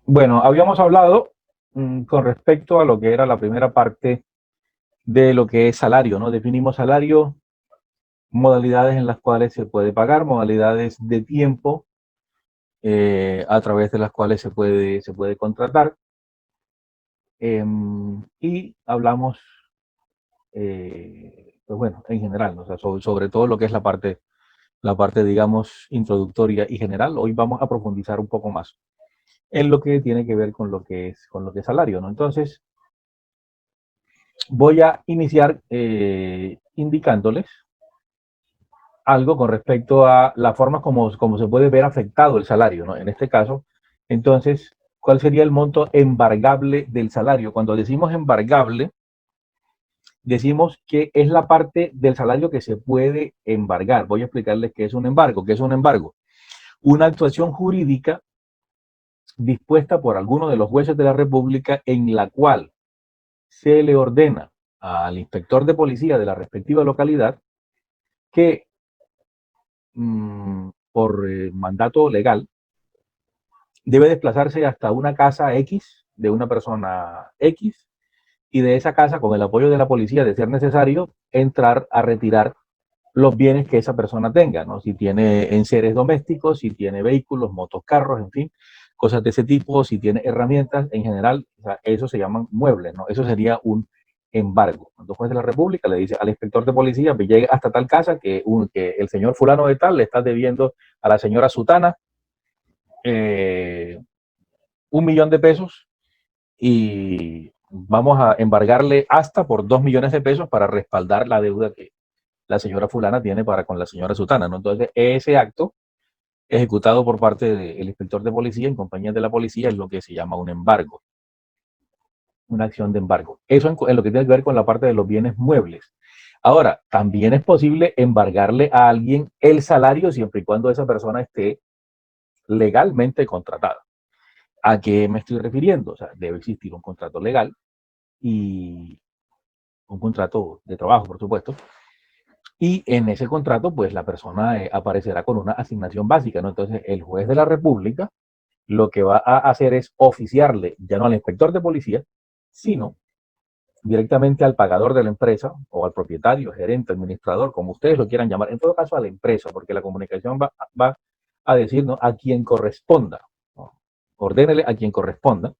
Bueno, habíamos hablado con respecto a lo que era la primera parte de lo que es salario, ¿no? Definimos salario, modalidades en las cuales se puede pagar, modalidades de tiempo a través de las cuales se puede contratar. Y hablamos, pues bueno, en general, ¿no? O sea, sobre todo lo que es la parte, digamos, introductoria y general. Hoy vamos a profundizar un poco más en lo que tiene que ver con lo que es salario, ¿no? Entonces, voy a iniciar indicándoles algo con respecto a la forma como se puede ver afectado el salario, ¿no? En este caso, entonces, ¿cuál sería el monto embargable del salario? Cuando decimos embargable, decimos que es la parte del salario que se puede embargar. Voy a explicarles qué es un embargo. ¿Qué es un embargo? Una actuación jurídica dispuesta por alguno de los jueces de la República en la cual se le ordena al inspector de policía de la respectiva localidad que por mandato legal debe desplazarse hasta una casa X de una persona X y de esa casa, con el apoyo de la policía, de ser necesario, entrar a retirar los bienes que esa persona tenga, ¿no? Si tiene enseres domésticos, si tiene vehículos, motos, carros, en fin, cosas de ese tipo, si tiene herramientas, en general, o sea, eso se llaman muebles, ¿no? Eso sería un embargo. Cuando juez de la República le dice al inspector de policía que llegue hasta tal casa que el señor fulano de tal le está debiendo a la señora Sutana eh, 1 millón de pesos y vamos a embargarle hasta por 2 millones de pesos para respaldar la deuda que la señora fulana tiene para con la señora Sutana, ¿no? Entonces, ese acto ejecutado por parte del inspector de policía en compañía de la policía es lo que se llama un embargo, una acción de embargo. Eso en lo que tiene que ver con la parte de los bienes muebles. Ahora, también es posible embargarle a alguien el salario siempre y cuando esa persona esté legalmente contratada. ¿A qué me estoy refiriendo? O sea, debe existir un contrato legal y un contrato de trabajo, por supuesto. Y en ese contrato, pues la persona aparecerá con una asignación básica, ¿no? Entonces, el juez de la República lo que va a hacer es oficiarle, ya no al inspector de policía, sino directamente al pagador de la empresa o al propietario, gerente, administrador, como ustedes lo quieran llamar, en todo caso a la empresa, porque la comunicación va a decir, ¿no?, a quien corresponda, ¿no? Ordénele a quien corresponda,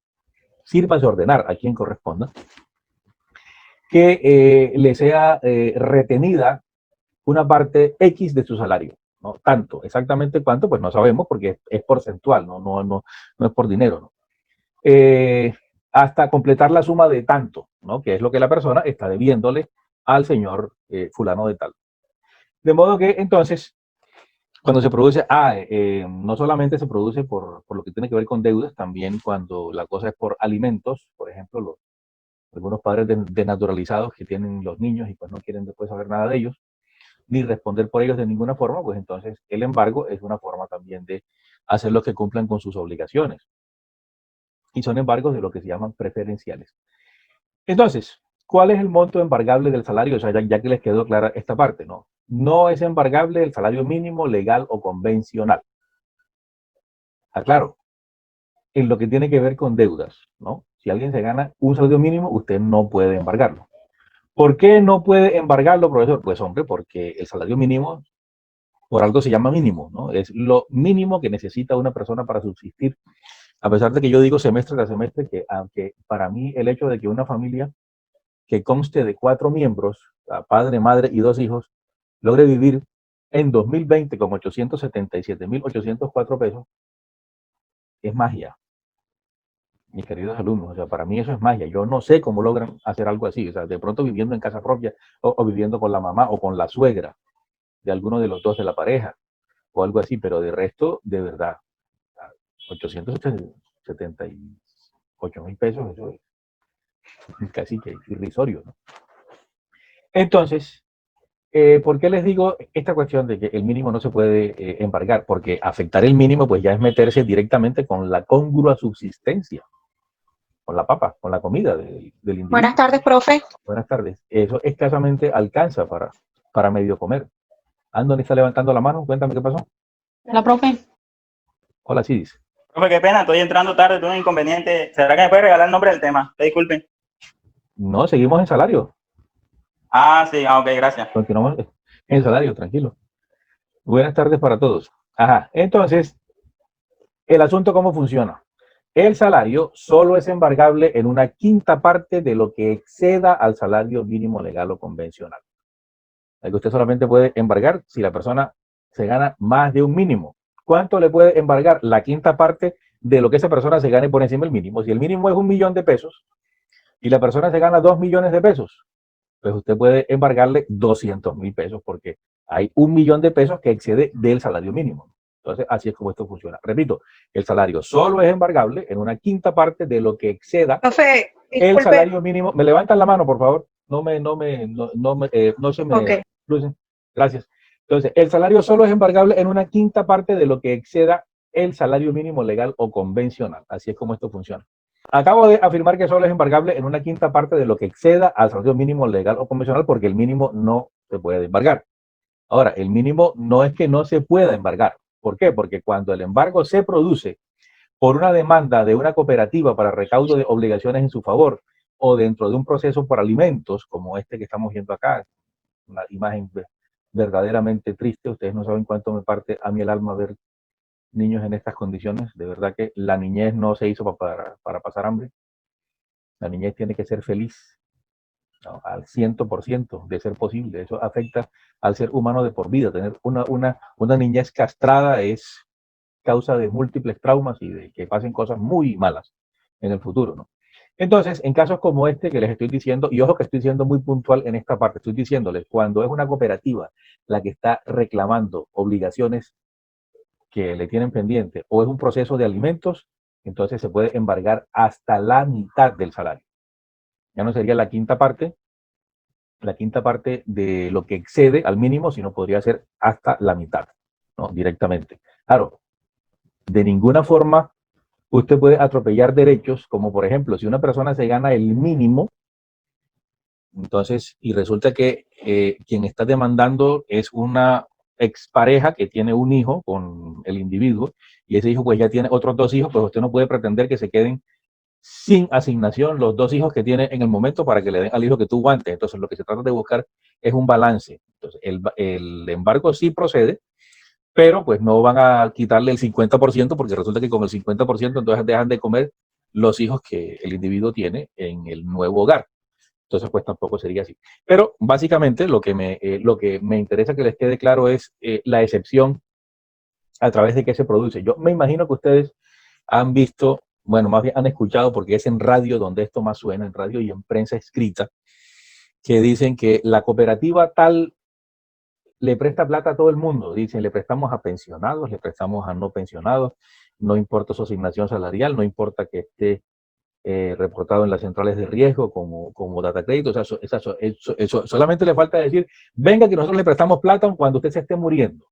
sírvase ordenar a quien corresponda, que le sea retenida una parte X de su salario, ¿no? Tanto, exactamente cuánto, pues no sabemos porque es porcentual, no es por dinero, ¿no? Hasta completar la suma de tanto, ¿no? Que es lo que la persona está debiéndole al señor fulano de tal. De modo que entonces, cuando se produce, no solamente se produce por lo que tiene que ver con deudas, también cuando la cosa es por alimentos, por ejemplo, algunos padres denaturalizados que tienen los niños y pues no quieren después saber nada de ellos, ni responder por ellos de ninguna forma, pues entonces el embargo es una forma también de hacer los que cumplan con sus obligaciones. Y son embargos de lo que se llaman preferenciales. Entonces, ¿cuál es el monto embargable del salario? O sea, ya que les quedó clara esta parte, ¿no? No es embargable el salario mínimo legal o convencional. Aclaro, en lo que tiene que ver con deudas, ¿no? Si alguien se gana un salario mínimo, usted no puede embargarlo. ¿Por qué no puede embargarlo, profesor? Pues hombre, porque el salario mínimo por algo se llama mínimo, ¿no? Es lo mínimo que necesita una persona para subsistir. A pesar de que yo digo semestre tras semestre, que aunque para mí el hecho de que una familia que conste de 4 miembros, padre, madre y 2 hijos, logre vivir en 2020 con 877.804 pesos, es magia, mis queridos alumnos. O sea, para mí eso es magia. Yo no sé cómo logran hacer algo así. O sea, de pronto viviendo en casa propia o viviendo con la mamá o con la suegra de alguno de los dos de la pareja o algo así, pero de resto, de verdad, 878.000 pesos, eso es casi que irrisorio, ¿no? Entonces, ¿por qué les digo esta cuestión de que el mínimo no se puede embargar? Porque afectar el mínimo pues ya es meterse directamente con la congrua subsistencia, con la papa, con la comida del Buenas individuo. tardes, profe. Buenas tardes. Eso escasamente alcanza para medio comer. Andoni está levantando la mano, cuéntame qué pasó. Hola, profe. Hola, sí dice. Profe, qué pena, estoy entrando tarde, tuve un inconveniente. ¿Será que me puede regalar el nombre del tema? Disculpen. No, seguimos en salario. Ah, sí, ok, gracias. Continuamos en salario, tranquilo. Buenas tardes para todos. Ajá, entonces, el asunto cómo funciona. El salario solo es embargable en una quinta parte de lo que exceda al salario mínimo legal o convencional. El que usted solamente puede embargar si la persona se gana más de un mínimo. ¿Cuánto le puede embargar? La quinta parte de lo que esa persona se gane por encima del mínimo. Si el mínimo es 1.000.000 de pesos y la persona se gana 2.000.000 de pesos, pues usted puede embargarle 200.000 pesos porque hay 1.000.000 de pesos que excede del salario mínimo. Entonces, así es como esto funciona. Repito, el salario solo es embargable en una quinta parte de lo que exceda Profe, el disculpe. salario mínimo. ¿Me levantan la mano, por favor? No se me Ok. crucen. Gracias. Entonces, el salario solo es embargable en una quinta parte de lo que exceda el salario mínimo legal o convencional. Así es como esto funciona. Acabo de afirmar que solo es embargable en una quinta parte de lo que exceda al salario mínimo legal o convencional porque el mínimo no se puede embargar. Ahora, el mínimo no es que no se pueda embargar. ¿Por qué? Porque cuando el embargo se produce por una demanda de una cooperativa para recaudo de obligaciones en su favor o dentro de un proceso por alimentos, como este que estamos viendo acá, una imagen verdaderamente triste. Ustedes no saben cuánto me parte a mí el alma ver niños en estas condiciones. De verdad que la niñez no se hizo para pasar hambre. La niñez tiene que ser feliz, ¿no? Al 100% de ser posible. Eso afecta al ser humano de por vida. Tener una niñez castrada es causa de múltiples traumas y de que pasen cosas muy malas en el futuro, ¿no? Entonces, en casos como este que les estoy diciendo, y ojo que estoy siendo muy puntual en esta parte, estoy diciéndoles, cuando es una cooperativa la que está reclamando obligaciones que le tienen pendiente o es un proceso de alimentos, entonces se puede embargar hasta la mitad del salario. Ya no sería la quinta parte de lo que excede al mínimo, sino podría ser hasta la mitad, ¿no? Directamente. Claro, de ninguna forma usted puede atropellar derechos, como por ejemplo, si una persona se gana el mínimo, entonces, y resulta que quien está demandando es una expareja que tiene un hijo con el individuo, y ese hijo pues ya tiene otros dos hijos, pues usted no puede pretender que se queden sin asignación los dos hijos que tiene en el momento para que le den al hijo que tuvo antes. Entonces, lo que se trata de buscar es un balance. Entonces, el embargo sí procede, pero pues no van a quitarle el 50% porque resulta que con el 50% entonces dejan de comer los hijos que el individuo tiene en el nuevo hogar. Entonces pues tampoco sería así. Pero básicamente lo que me interesa que les quede claro es la excepción a través de qué se produce. Yo me imagino que ustedes han visto, bueno, más bien han escuchado porque es en radio donde esto más suena, en radio y en prensa escrita, que dicen que la cooperativa tal le presta plata a todo el mundo. Dicen, le prestamos a pensionados, le prestamos a no pensionados, no importa su asignación salarial, no importa que esté reportado en las centrales de riesgo como data crédito. O sea, eso solamente le falta decir, venga que nosotros le prestamos plata aun cuando usted se esté muriendo.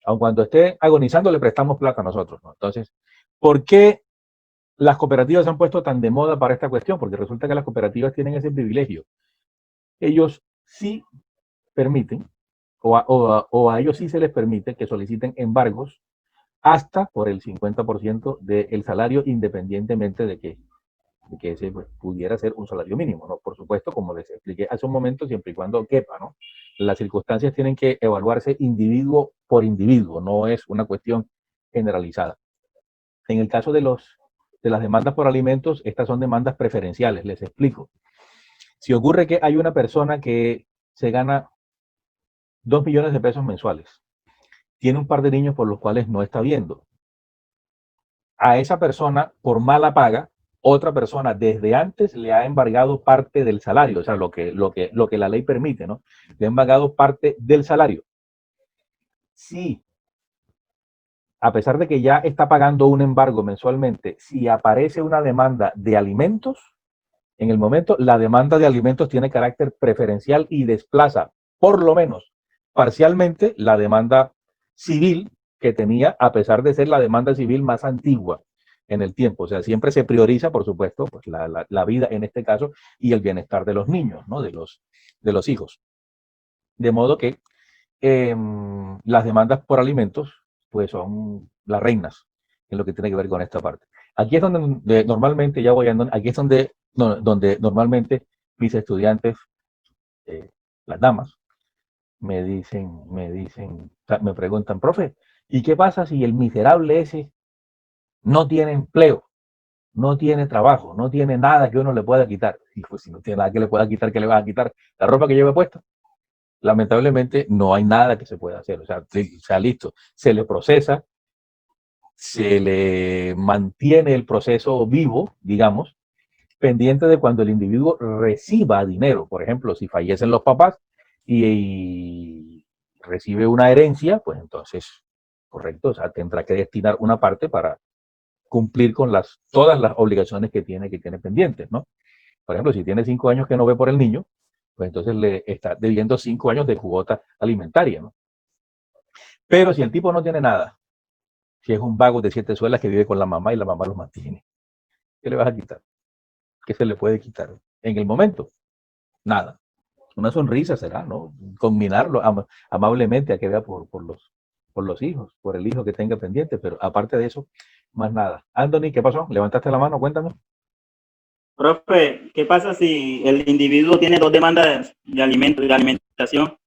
Aun cuando esté agonizando, le prestamos plata a nosotros, ¿no? Entonces, ¿por qué las cooperativas se han puesto tan de moda para esta cuestión? Porque resulta que las cooperativas tienen ese privilegio. Ellos sí permiten o a ellos sí se les permite que soliciten embargos hasta por el 50% del salario, independientemente de que ese pues, pudiera ser un salario mínimo, ¿no? Por supuesto, como les expliqué hace un momento, siempre y cuando quepa, ¿no? Las circunstancias tienen que evaluarse individuo por individuo, no es una cuestión generalizada. En el caso de las demandas por alimentos, estas son demandas preferenciales, les explico. Si ocurre que hay una persona que se gana 2.000.000 de pesos mensuales, tiene un par de niños por los cuales no está viendo. A esa persona, por mala paga, otra persona desde antes le ha embargado parte del salario, o sea, lo que la ley permite, ¿no? Le ha embargado parte del salario. Sí, a pesar de que ya está pagando un embargo mensualmente, si aparece una demanda de alimentos, en el momento la demanda de alimentos tiene carácter preferencial y desplaza, por lo menos parcialmente, la demanda civil que tenía, a pesar de ser la demanda civil más antigua en el tiempo. O sea, siempre se prioriza, por supuesto, pues la vida en este caso y el bienestar de los niños, ¿no? De los hijos. De modo que las demandas por alimentos, pues son las reinas en lo que tiene que ver con esta parte. Aquí es donde normalmente, ya voy andando, aquí es donde normalmente mis estudiantes, las damas, me preguntan, profe, ¿y qué pasa si el miserable ese no tiene empleo, no tiene trabajo, no tiene nada que uno le pueda quitar? Y pues si no tiene nada que le pueda quitar, ¿qué le vas a quitar? ¿La ropa que lleva puesta? Lamentablemente no hay nada que se pueda hacer. O sea, listo, se le procesa, se le mantiene el proceso vivo, digamos, pendiente de cuando el individuo reciba dinero. Por ejemplo, si fallecen los papás y recibe una herencia, pues entonces, correcto, o sea, tendrá que destinar una parte para cumplir con todas las obligaciones que tiene pendientes, ¿no? Por ejemplo, si tiene 5 años que no ve por el niño, pues entonces le está debiendo 5 años de cuota alimentaria, ¿no? Pero si el tipo no tiene nada, si es un vago de 7 suelas que vive con la mamá y la mamá lo mantiene, ¿qué le vas a quitar? ¿Qué se le puede quitar? En el momento, nada. Una sonrisa será, ¿no? Combinarlo amablemente a que vea por los hijos, por el hijo que tenga pendiente, pero aparte de eso, más nada. Anthony, ¿qué pasó? ¿Levantaste la mano? Cuéntame. Profe, ¿qué pasa si el individuo tiene dos demandas de alimentos, de alimentación?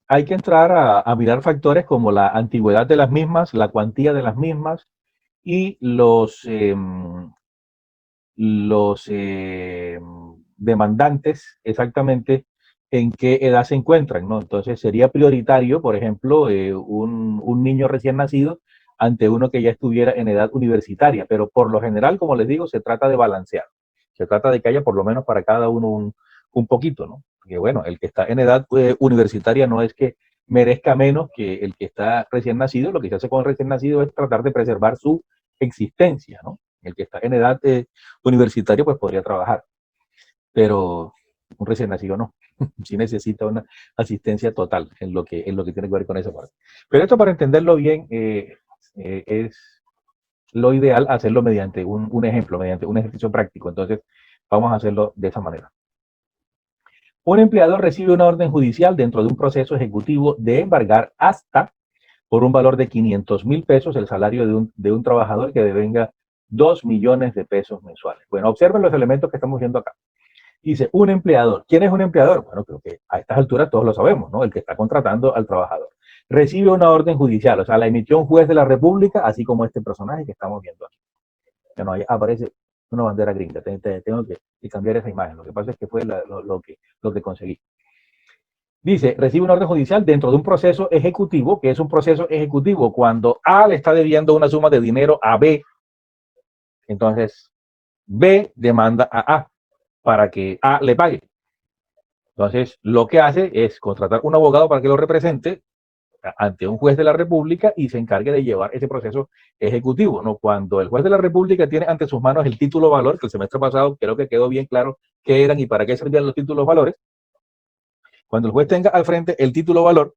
Hay que entrar a mirar factores como la antigüedad de las mismas, la cuantía de las mismas y los demandantes exactamente en qué edad se encuentran, ¿no? Entonces sería prioritario, por ejemplo, un niño recién nacido ante uno que ya estuviera en edad universitaria, pero por lo general, como les digo, se trata de balancear, se trata de que haya por lo menos para cada uno un poquito, ¿no? Porque bueno, el que está en edad universitaria no es que merezca menos que el que está recién nacido, lo que se hace con el recién nacido es tratar de preservar su existencia, ¿no? El que está en edad universitaria pues podría trabajar, pero un recién nacido no. Sí necesita una asistencia total en lo que tiene que ver con esa parte. Pero esto para entenderlo bien es lo ideal hacerlo mediante un ejemplo, mediante un ejercicio práctico. Entonces vamos a hacerlo de esa manera. Un empleador recibe una orden judicial dentro de un proceso ejecutivo de embargar hasta por un valor de 500,000 pesos el salario de un trabajador que devenga 2 millones de pesos mensuales. Bueno, observen los elementos que estamos viendo acá. Dice, un empleador. ¿Quién es un empleador? Bueno, creo que a estas alturas todos lo sabemos, ¿no? El que está contratando al trabajador. Recibe una orden judicial, o sea, la emitió un juez de la República, así como este personaje que estamos viendo aquí. Bueno, ahí aparece una bandera gringa. Tengo que cambiar esa imagen. Lo que pasa es que fue lo que conseguí. Dice, recibe una orden judicial dentro de un proceso ejecutivo, que es un proceso ejecutivo cuando A le está debiendo una suma de dinero a B. Entonces, B demanda a A para que A le pague. Entonces, lo que hace es contratar un abogado para que lo represente ante un juez de la República y se encargue de llevar ese proceso ejecutivo, ¿no? Cuando el juez de la República tiene ante sus manos el título valor, que el semestre pasado creo que quedó bien claro qué eran y para qué servían los títulos valores, cuando el juez tenga al frente el título valor,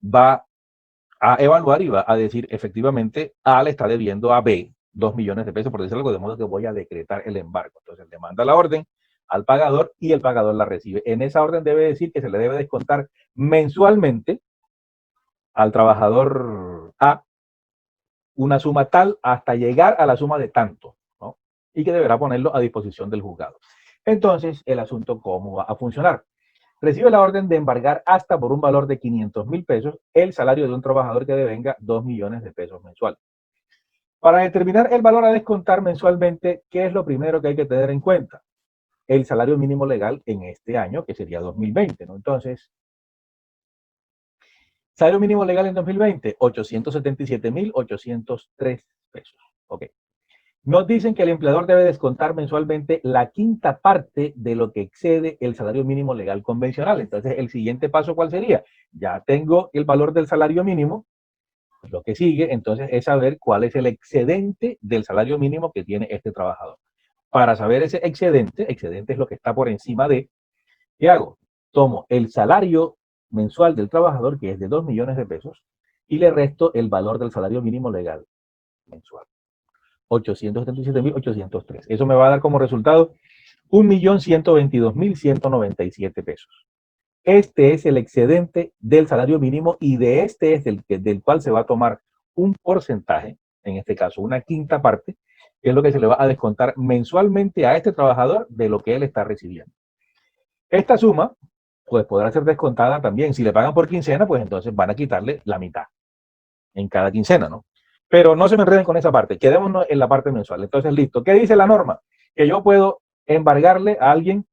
va a evaluar y va a decir efectivamente A le está debiendo a B 2 millones de pesos, por decir algo, de modo que voy a decretar el embargo. Entonces le manda la orden al pagador y el pagador la recibe. En esa orden debe decir que se le debe descontar mensualmente al trabajador A una suma tal hasta llegar a la suma de tanto, ¿no? Y que deberá ponerlo a disposición del juzgado. Entonces, el asunto, ¿cómo va a funcionar? Recibe la orden de embargar hasta por un valor de 500,000 pesos el salario de un trabajador que devenga 2 millones de pesos mensuales. Para determinar el valor a descontar mensualmente, ¿qué es lo primero que hay que tener en cuenta? El salario mínimo legal en este año, que sería 2020, ¿no? Entonces, salario mínimo legal en 2020, 877,803 pesos. Ok. Nos dicen que el empleador debe descontar mensualmente la quinta parte de lo que excede el salario mínimo legal convencional. Entonces, el siguiente paso, ¿cuál sería? Ya tengo el valor del salario mínimo. Pues lo que sigue, entonces, es saber cuál es el excedente del salario mínimo que tiene este trabajador. Para saber ese excedente es lo que está por encima de, ¿qué hago? Tomo el salario mensual del trabajador, que es de 2 millones de pesos, y le resto el valor del salario mínimo legal mensual. 877,803. Eso me va a dar como resultado 1,122,197 pesos. Este es el excedente del salario mínimo y de este es del cual se va a tomar un porcentaje en este caso una quinta parte, que es lo que se le va a descontar mensualmente a este trabajador de lo que él está recibiendo. Esta suma, pues podrá ser descontada también. Si le pagan por quincena, pues entonces van a quitarle la mitad en cada quincena, ¿no? Pero no se me enreden con esa parte, quedémonos en la parte mensual. Entonces, listo. ¿Qué dice la norma? Que yo puedo embargarle a alguien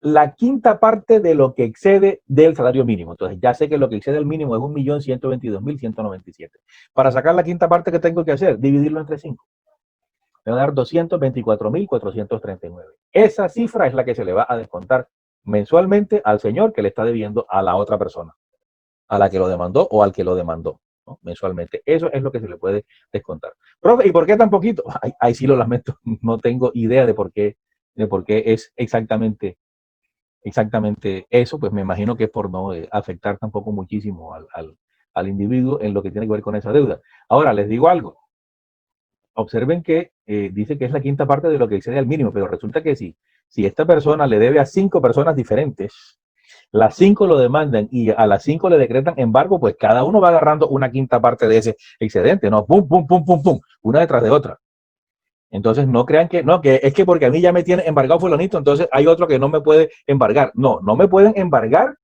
la quinta parte de lo que excede del salario mínimo. Entonces, ya sé que lo que excede el mínimo es 1.122.197. Para sacar la quinta parte, ¿qué tengo que hacer? Dividirlo entre 5. Me va a dar 224.439. Esa cifra es la que se le va a descontar mensualmente al señor que le está debiendo a la otra persona, a la que lo demandó o al que lo demandó, ¿no? Mensualmente. Eso es lo que se le puede descontar. Profe, ¿y por qué tan poquito? Ahí sí lo lamento, no tengo idea de por qué es exactamente eso, pues me imagino que es por no afectar tampoco muchísimo al individuo en lo que tiene que ver con esa deuda. Ahora, les digo algo. Observen que dice que es la quinta parte de lo que excede al mínimo, pero resulta que si esta persona le debe a 5 personas diferentes, las 5 lo demandan y a las 5 le decretan embargo, pues cada uno va agarrando una quinta parte de ese excedente, ¿no? Pum, pum, pum, pum, pum, una detrás de otra. Entonces no crean que, no, que es que porque a mí ya me tiene embargado fulanito, entonces hay otro que no me puede embargar. No, no me pueden embargar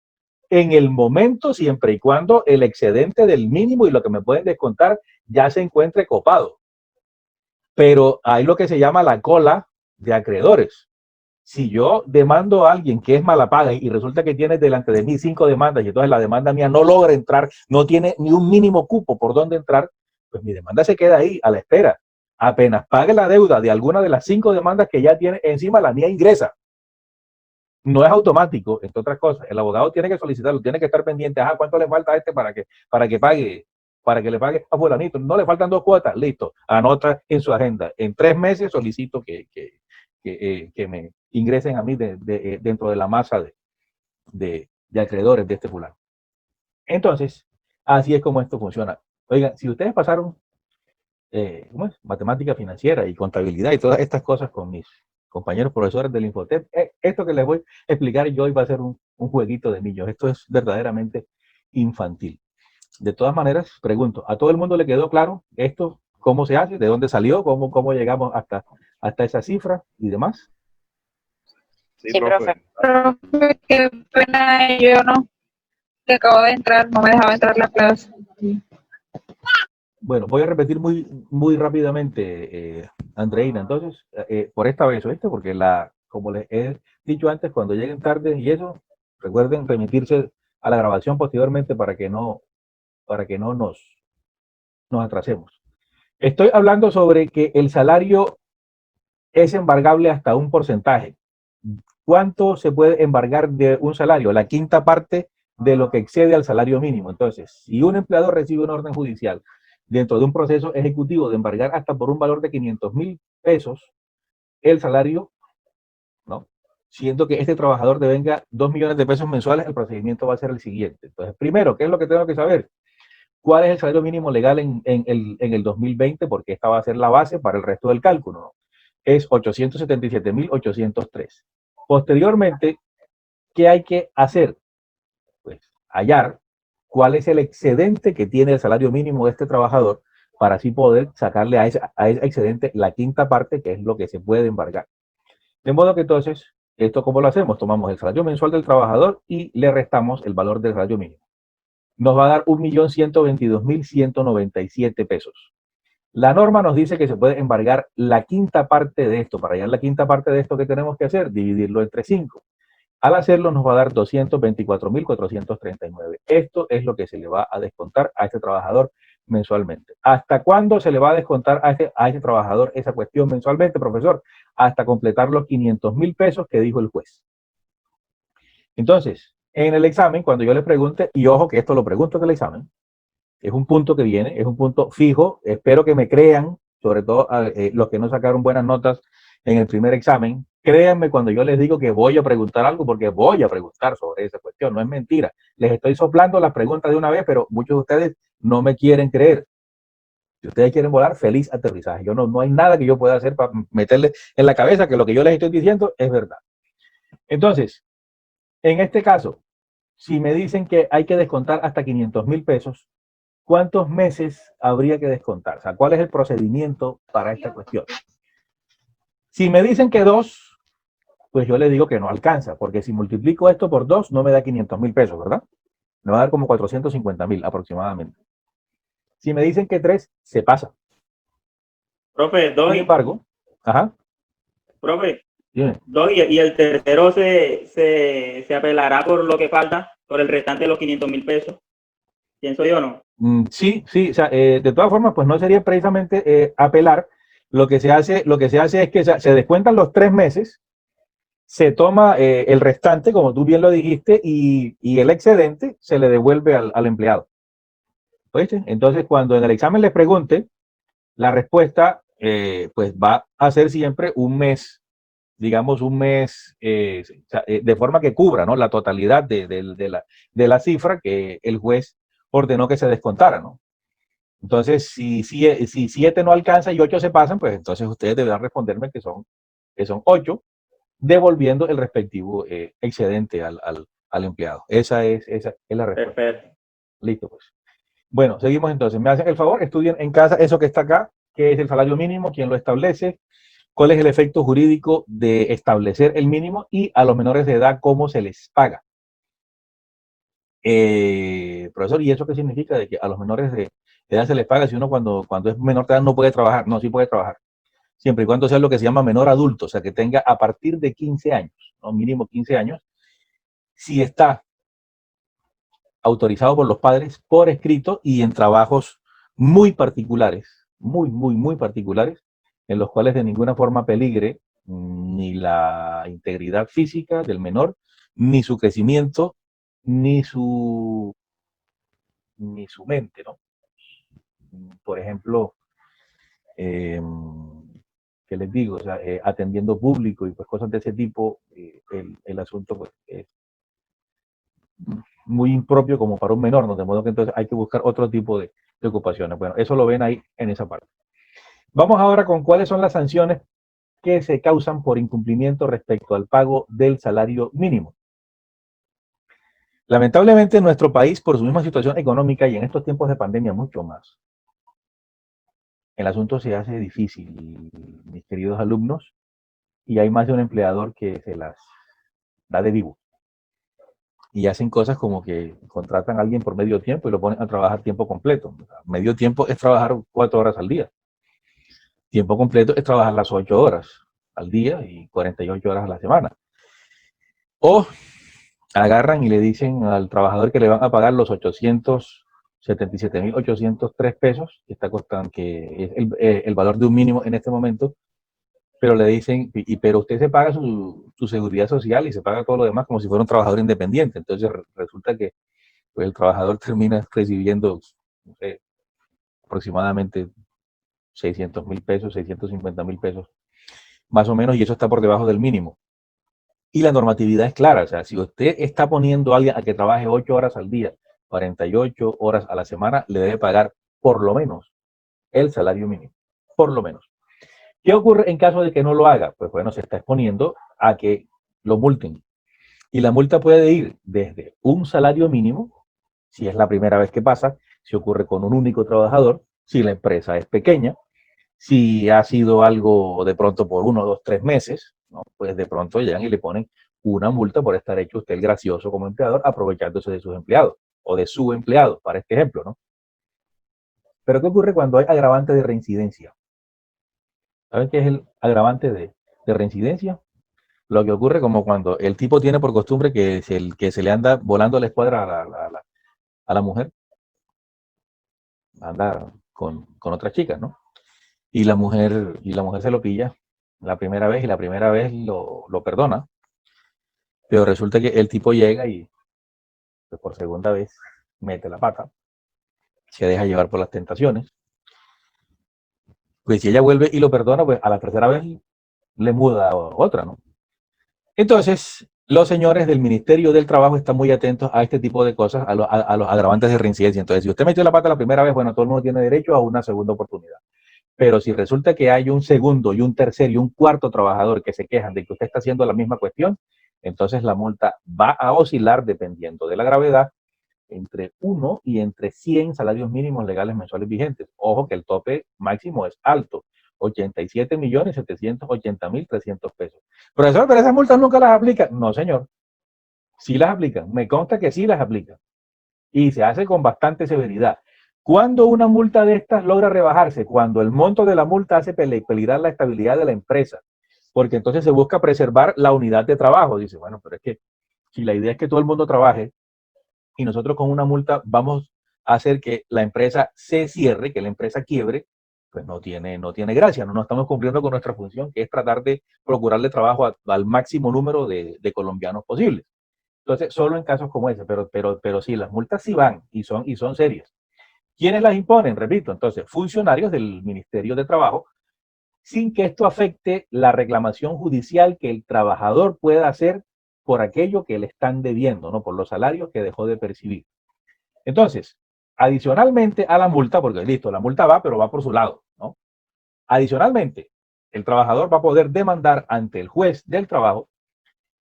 en el momento siempre y cuando el excedente del mínimo y lo que me pueden descontar ya se encuentre copado. Pero hay lo que se llama la cola de acreedores. Si yo demando a alguien que es mala paga y resulta que tiene delante de mí 5 demandas y entonces la demanda mía no logra entrar, no tiene ni un mínimo cupo por donde entrar, pues mi demanda se queda ahí a la espera. Apenas pague la deuda de alguna de las 5 demandas que ya tiene encima, la mía ingresa. No es automático, entre otras cosas. El abogado tiene que solicitarlo, tiene que estar pendiente. Ajá, ¿cuánto le falta a este para que pague? Para que le pague a fulanito. No le faltan 2 cuotas, listo. Anota en su agenda. En 3 meses solicito que me ingresen a mí dentro de la masa de acreedores de este fulano. Entonces, así es como esto funciona. Oigan, si ustedes pasaron ¿cómo es? Matemática financiera y contabilidad y todas estas cosas con mis compañeros profesores del Infotep, esto que les voy a explicar yo hoy va a ser un jueguito de niños. Esto es verdaderamente infantil. De todas maneras, pregunto, ¿a todo el mundo le quedó claro esto? ¿Cómo se hace? ¿De dónde salió? ¿Cómo llegamos hasta esa cifra y demás? Sí, profe. Profe, qué pena, yo no, que acabo de entrar, no me dejaba entrar la clase. Bueno, voy a repetir muy rápidamente, Andreina. Entonces, por esta vez, ¿oíste? Porque como les he dicho antes, cuando lleguen tarde y eso, recuerden remitirse a la grabación posteriormente para que no nos atrasemos. Estoy hablando sobre que el salario es embargable hasta un porcentaje. ¿Cuánto se puede embargar de un salario? La quinta parte de lo que excede al salario mínimo. Entonces, si un empleador recibe una orden judicial dentro de un proceso ejecutivo de embargar hasta por un valor de 500.000 pesos el salario, ¿no? Siendo que este trabajador devenga 2 millones de pesos mensuales, el procedimiento va a ser el siguiente. Entonces, primero, ¿qué es lo que tengo que saber? ¿Cuál es el salario mínimo legal en el 2020? Porque esta va a ser la base para el resto del cálculo, ¿no? Es 877.803. Posteriormente, ¿qué hay que hacer? Pues hallar cuál es el excedente que tiene el salario mínimo de este trabajador para así poder sacarle a ese excedente la quinta parte, que es lo que se puede embargar. De modo que entonces, ¿esto cómo lo hacemos? Tomamos el salario mensual del trabajador y le restamos el valor del salario mínimo. Nos va a dar 1.122.197 pesos. La norma nos dice que se puede embargar la quinta parte de esto. Para hallar la quinta parte de esto, ¿qué tenemos que hacer? Dividirlo entre 5. Al hacerlo nos va a dar 224.439. Esto es lo que se le va a descontar a este trabajador mensualmente. ¿Hasta cuándo se le va a descontar a este trabajador esa cuestión mensualmente, profesor? Hasta completar los 500.000 pesos que dijo el juez. Entonces, en el examen, cuando yo le pregunte, y ojo que esto lo pregunto en el examen, es un punto que viene, es un punto fijo, espero que me crean, sobre todo los que no sacaron buenas notas en el primer examen, créanme cuando yo les digo que voy a preguntar algo, porque voy a preguntar sobre esa cuestión, no es mentira. Les estoy soplando las preguntas de una vez, pero muchos de ustedes no me quieren creer. Si ustedes quieren volar, feliz aterrizaje. No hay nada que yo pueda hacer para meterles en la cabeza que lo que yo les estoy diciendo es verdad. Entonces, en este caso, si me dicen que hay que descontar hasta 500.000 pesos, ¿cuántos meses habría que descontar? O sea, ¿cuál es el procedimiento para esta cuestión? Si me dicen que 2, pues yo le digo que no alcanza, porque si multiplico esto por 2 no me da 500.000 pesos, ¿verdad? Me va a dar como 450.000 aproximadamente. Si me dicen que 3, se pasa. Profe, Sin embargo, ajá, profe, dime. y el tercero se apelará por lo que falta, por el restante de los 500.000 pesos. ¿Pienso yo o no? Sí, sí, o sea, de todas formas, pues no sería precisamente apelar. Lo que se hace es que se descuentan los 3 meses, se toma el restante, como tú bien lo dijiste, y el excedente se le devuelve al empleado. ¿Oíste? Entonces, cuando en el examen les pregunte, la respuesta, pues va a ser siempre un mes, digamos un mes, o sea, de forma que cubra, ¿no?, la totalidad de la cifra que el juez ordenó que se descontara, ¿no? Entonces, si 7 no alcanza y 8 se pasan, pues entonces ustedes deberán responderme que son 8, devolviendo el respectivo excedente al empleado. Esa es la respuesta. Perfecto. Listo, pues. Bueno, seguimos entonces. Me hacen el favor, estudien en casa eso que está acá, que es el salario mínimo, quién lo establece, cuál es el efecto jurídico de establecer el mínimo y a los menores de edad cómo se les paga. Profesor, ¿y eso qué significa? De que a los menores de edad se les paga si uno cuando es menor de edad no puede trabajar. No, sí puede trabajar. Siempre y cuando sea lo que se llama menor adulto, o sea, que tenga a partir de 15 años, ¿no?, mínimo 15 años, si está autorizado por los padres por escrito y en trabajos muy particulares, muy, muy, muy particulares, en los cuales de ninguna forma peligre ni la integridad física del menor, ni su crecimiento, ni su, ni su mente, ¿no? Por ejemplo, eh, ¿qué les digo? O sea, atendiendo público y pues cosas de ese tipo, el asunto pues, es muy impropio como para un menor, ¿no? De modo que entonces hay que buscar otro tipo de ocupaciones. Bueno, eso lo ven ahí en esa parte. Vamos ahora con cuáles son las sanciones que se causan por incumplimiento respecto al pago del salario mínimo. Lamentablemente en nuestro país, por su misma situación económica y en estos tiempos de pandemia mucho más, el asunto se hace difícil, mis queridos alumnos, y hay más de un empleador que se las da de vivo. Y hacen cosas como que contratan a alguien por medio tiempo y lo ponen a trabajar tiempo completo. Medio tiempo es trabajar 4 horas al día. Tiempo completo es trabajar las 8 horas al día y 48 horas a la semana. O agarran y le dicen al trabajador que le van a pagar los 877.803 pesos, que está costando, que es el valor de un mínimo en este momento, pero le dicen, pero usted se paga su seguridad social y se paga todo lo demás como si fuera un trabajador independiente. Entonces resulta que pues, el trabajador termina recibiendo, no sé, aproximadamente 600.000 pesos, 650.000 pesos, más o menos, y eso está por debajo del mínimo. Y la normatividad es clara, o sea, si usted está poniendo a alguien a que trabaje 8 horas al día, 48 horas a la semana, le debe pagar por lo menos el salario mínimo, por lo menos. ¿Qué ocurre en caso de que no lo haga? Pues bueno, se está exponiendo a que lo multen. Y la multa puede ir desde un salario mínimo, si es la primera vez que pasa, si ocurre con un único trabajador, si la empresa es pequeña, si ha sido algo de pronto por 1, 2, 3 meses, ¿no?, pues de pronto llegan y le ponen una multa por estar hecho usted el gracioso como empleador, aprovechándose de sus empleados o de su empleado, para este ejemplo, ¿no? Pero ¿qué ocurre cuando hay agravante de reincidencia? ¿Saben qué es el agravante de reincidencia? Lo que ocurre como cuando el tipo tiene por costumbre que se le anda volando la escuadra a la mujer, anda con otras chicas, ¿no? Y la mujer se lo pilla la primera vez y la primera vez lo perdona, pero resulta que el tipo llega y pues, por segunda vez mete la pata, se deja llevar por las tentaciones. Pues si ella vuelve y lo perdona, pues a la tercera vez le muda otra, ¿no? Entonces, los señores del Ministerio del Trabajo están muy atentos a este tipo de cosas, a los agravantes de reincidencia. Entonces, si usted metió la pata la primera vez, bueno, todo el mundo tiene derecho a una segunda oportunidad. Pero si resulta que hay un segundo y un tercer y un cuarto trabajador que se quejan de que usted está haciendo la misma cuestión, entonces la multa va a oscilar dependiendo de la gravedad entre 1 y entre 100 salarios mínimos legales mensuales vigentes. Ojo que el tope máximo es alto, 87.780.300 pesos. Profesor, pero esas multas nunca las aplican. No, señor. Sí las aplican. Me consta que sí las aplican. Y se hace con bastante severidad. ¿Cuándo una multa de estas logra rebajarse? Cuando el monto de la multa hace peligrar la estabilidad de la empresa. Porque entonces se busca preservar la unidad de trabajo. Dice, bueno, pero es que si la idea es que todo el mundo trabaje y nosotros con una multa vamos a hacer que la empresa se cierre, que la empresa quiebre, pues no tiene gracia. No estamos cumpliendo con nuestra función, que es tratar de procurarle trabajo al máximo número de colombianos posibles. Entonces, solo en casos como ese, pero sí, las multas sí van y son serias. ¿Quiénes las imponen? Repito, entonces, funcionarios del Ministerio de Trabajo, sin que esto afecte la reclamación judicial que el trabajador pueda hacer por aquello que le están debiendo, ¿no? Por los salarios que dejó de percibir. Entonces, adicionalmente a la multa, porque listo, la multa va, pero va por su lado, ¿no? Adicionalmente, el trabajador va a poder demandar ante el juez del trabajo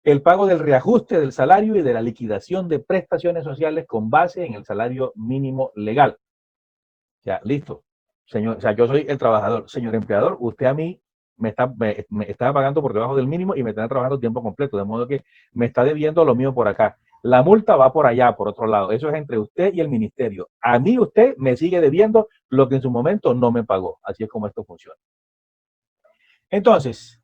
el pago del reajuste del salario y de la liquidación de prestaciones sociales con base en el salario mínimo legal. Ya, listo. Señor, o sea, yo soy el trabajador. Señor empleador, usted a mí me está pagando por debajo del mínimo y me está trabajando tiempo completo, de modo que me está debiendo lo mío por acá. La multa va por allá, por otro lado. Eso es entre usted y el ministerio. A mí usted me sigue debiendo lo que en su momento no me pagó. Así es como esto funciona. Entonces,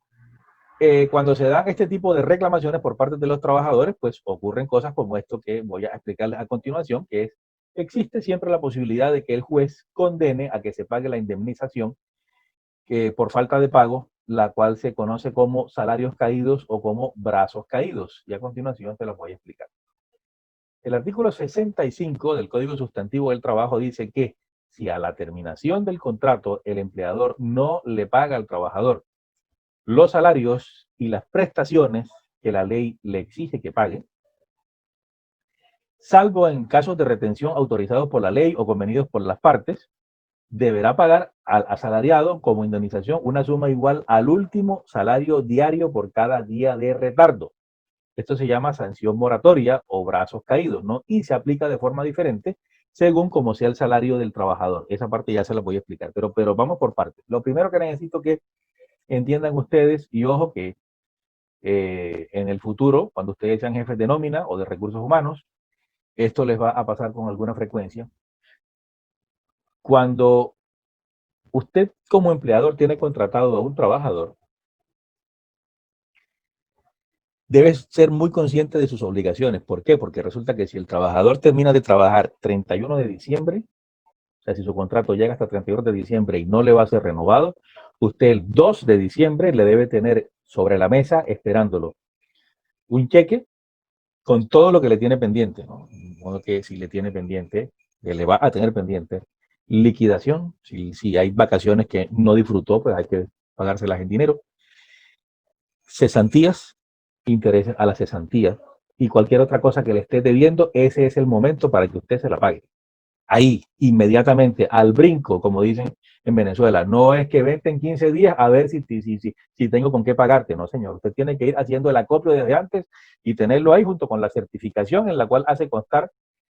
cuando se dan este tipo de reclamaciones por parte de los trabajadores, pues ocurren cosas como esto que voy a explicarles a continuación, que es, existe siempre la posibilidad de que el juez condene a que se pague la indemnización que por falta de pago, la cual se conoce como salarios caídos o como brazos caídos. Y a continuación te los voy a explicar. El artículo 65 del Código Sustantivo del Trabajo dice que si a la terminación del contrato el empleador no le paga al trabajador los salarios y las prestaciones que la ley le exige que pague, salvo en casos de retención autorizados por la ley o convenidos por las partes, deberá pagar al asalariado como indemnización una suma igual al último salario diario por cada día de retardo. Esto se llama sanción moratoria o brazos caídos, ¿no? Y se aplica de forma diferente según como sea el salario del trabajador. Esa parte ya se la voy a explicar, pero vamos por partes. Lo primero que necesito que entiendan ustedes, y ojo que en el futuro, cuando ustedes sean jefes de nómina o de recursos humanos, esto les va a pasar con alguna frecuencia. Cuando usted como empleador tiene contratado a un trabajador, debe ser muy consciente de sus obligaciones. ¿Por qué? Porque resulta que si el trabajador termina de trabajar 31 de diciembre, o sea, si su contrato llega hasta 31 de diciembre y no le va a ser renovado, usted el 2 de diciembre le debe tener sobre la mesa esperándolo un cheque con todo lo que le tiene pendiente, ¿no? De modo que si le tiene pendiente, le va a tener pendiente liquidación, si hay vacaciones que no disfrutó, pues hay que pagárselas en dinero, cesantías, intereses a la cesantía y cualquier otra cosa que le esté debiendo, ese es el momento para que usted se la pague. Ahí, inmediatamente, al brinco, como dicen en Venezuela. No es que vente en 15 días a ver si tengo con qué pagarte. No, señor. Usted tiene que ir haciendo el acopio desde antes y tenerlo ahí junto con la certificación en la cual hace constar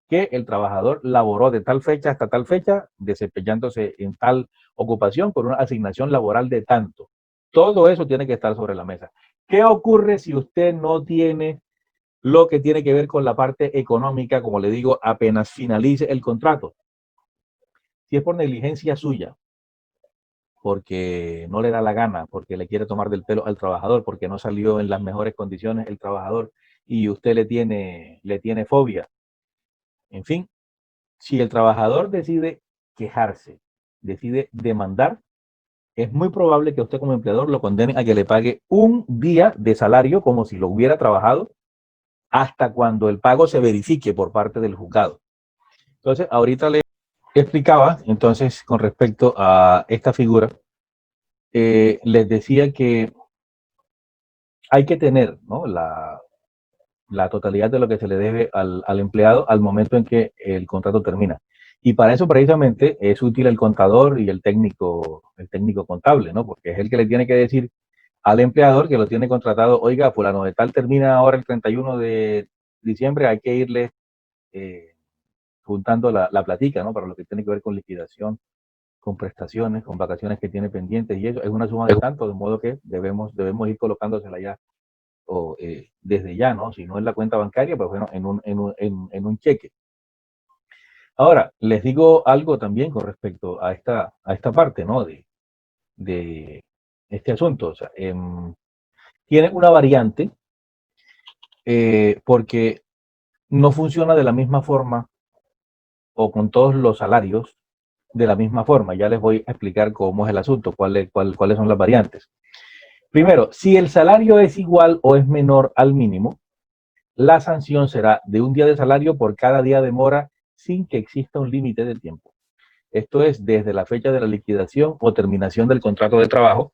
que el trabajador laboró de tal fecha hasta tal fecha, desempeñándose en tal ocupación por una asignación laboral de tanto. Todo eso tiene que estar sobre la mesa. ¿Qué ocurre si usted no tiene lo que tiene que ver con la parte económica, como le digo, apenas finalice el contrato? Si es por negligencia suya, porque no le da la gana, porque le quiere tomar del pelo al trabajador, porque no salió en las mejores condiciones el trabajador y usted le tiene fobia. En fin, si el trabajador decide quejarse, decide demandar, es muy probable que usted como empleador lo condene a que le pague un día de salario como si lo hubiera trabajado hasta cuando el pago se verifique por parte del juzgado. Entonces, ahorita le explicaba, entonces, con respecto a esta figura, les decía que hay que tener, ¿no?, la totalidad de lo que se le debe al empleado al momento en que el contrato termina. Y para eso precisamente es útil el contador y el técnico contable, ¿no? Porque es el que le tiene que decir al empleador que lo tiene contratado: oiga, fulano de tal termina ahora el 31 de diciembre, hay que irle juntando la platica, ¿no? Para lo que tiene que ver con liquidación, con prestaciones, con vacaciones que tiene pendientes y eso es una suma de tanto, de modo que debemos ir colocándosela ya o desde ya, ¿no? Si no en la cuenta bancaria, pues bueno, en un cheque. Ahora, les digo algo también con respecto a esta parte, ¿no? De este asunto. O sea, tiene una variante porque no funciona de la misma forma o con todos los salarios de la misma forma. Ya les voy a explicar cómo es el asunto, cuáles son las variantes. Primero, si el salario es igual o es menor al mínimo, la sanción será de un día de salario por cada día de mora sin que exista un límite de tiempo. Esto es desde la fecha de la liquidación o terminación del contrato de trabajo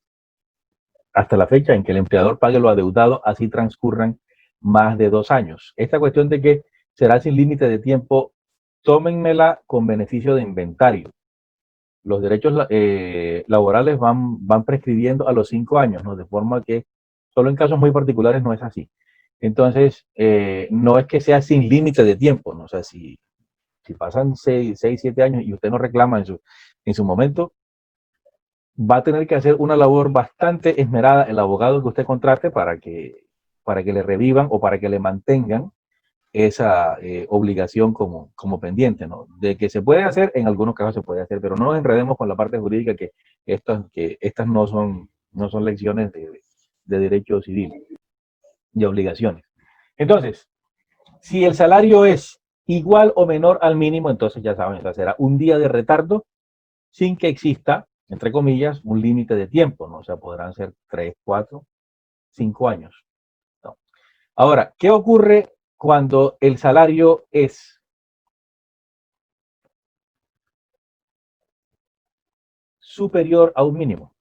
hasta la fecha en que el empleador pague lo adeudado, así transcurran más de 2 años. Esta cuestión de que será sin límite de tiempo, tómenmela con beneficio de inventario. Los derechos laborales van prescribiendo a los 5 años, ¿no? De forma que solo en casos muy particulares no es así. Entonces, no es que sea sin límite de tiempo, ¿no? O sea, si pasan 6, 7 años y usted no reclama en su momento, va a tener que hacer una labor bastante esmerada el abogado que usted contrate para que le revivan o para que le mantengan esa obligación como pendiente, ¿no? De que se puede hacer, en algunos casos se puede hacer, pero no nos enredemos con la parte jurídica que estas no son lecciones de derecho civil, de obligaciones. Entonces, si el salario es igual o menor al mínimo, entonces ya saben, será un día de retardo sin que exista, entre comillas, un límite de tiempo, ¿no? O sea, podrán ser 3, 4, 5 años, ¿no? Ahora, ¿qué ocurre cuando el salario es superior a un mínimo?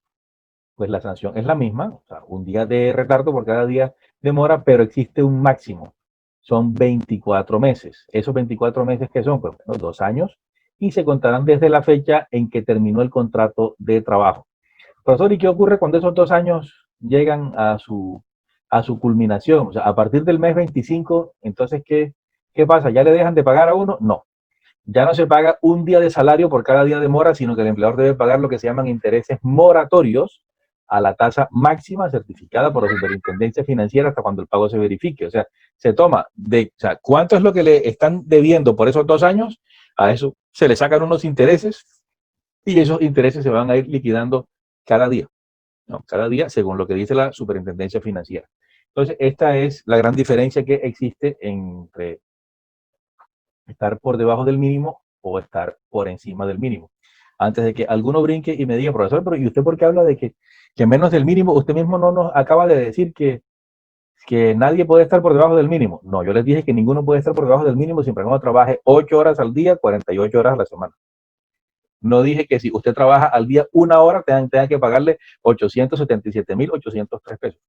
Pues la sanción es la misma, o sea, un día de retardo por cada día de mora, pero existe un máximo. Son 24 meses. ¿Esos 24 meses qué son? Pues bueno, 2 años y se contarán desde la fecha en que terminó el contrato de trabajo. Profesor, ¿y qué ocurre cuando esos 2 años llegan a su culminación? O sea, a partir del mes 25, entonces, ¿qué pasa? ¿Ya le dejan de pagar a uno? No. Ya no se paga un día de salario por cada día de mora, sino que el empleador debe pagar lo que se llaman intereses moratorios a la tasa máxima certificada por la Superintendencia Financiera hasta cuando el pago se verifique. O sea, se toma ¿cuánto es lo que le están debiendo por esos 2 años? A eso se le sacan unos intereses y esos intereses se van a ir liquidando cada día, ¿no? Cada día según lo que dice la Superintendencia Financiera. Entonces, esta es la gran diferencia que existe entre estar por debajo del mínimo o estar por encima del mínimo. Antes de que alguno brinque y me diga, profesor, pero ¿y usted por qué habla de que menos del mínimo? Usted mismo no nos acaba de decir que nadie puede estar por debajo del mínimo. No, yo les dije que ninguno puede estar por debajo del mínimo siempre que uno trabaje 8 horas al día, 48 horas a la semana. No dije que si usted trabaja al día 1 hora, tenga que pagarle 877,803 pesos.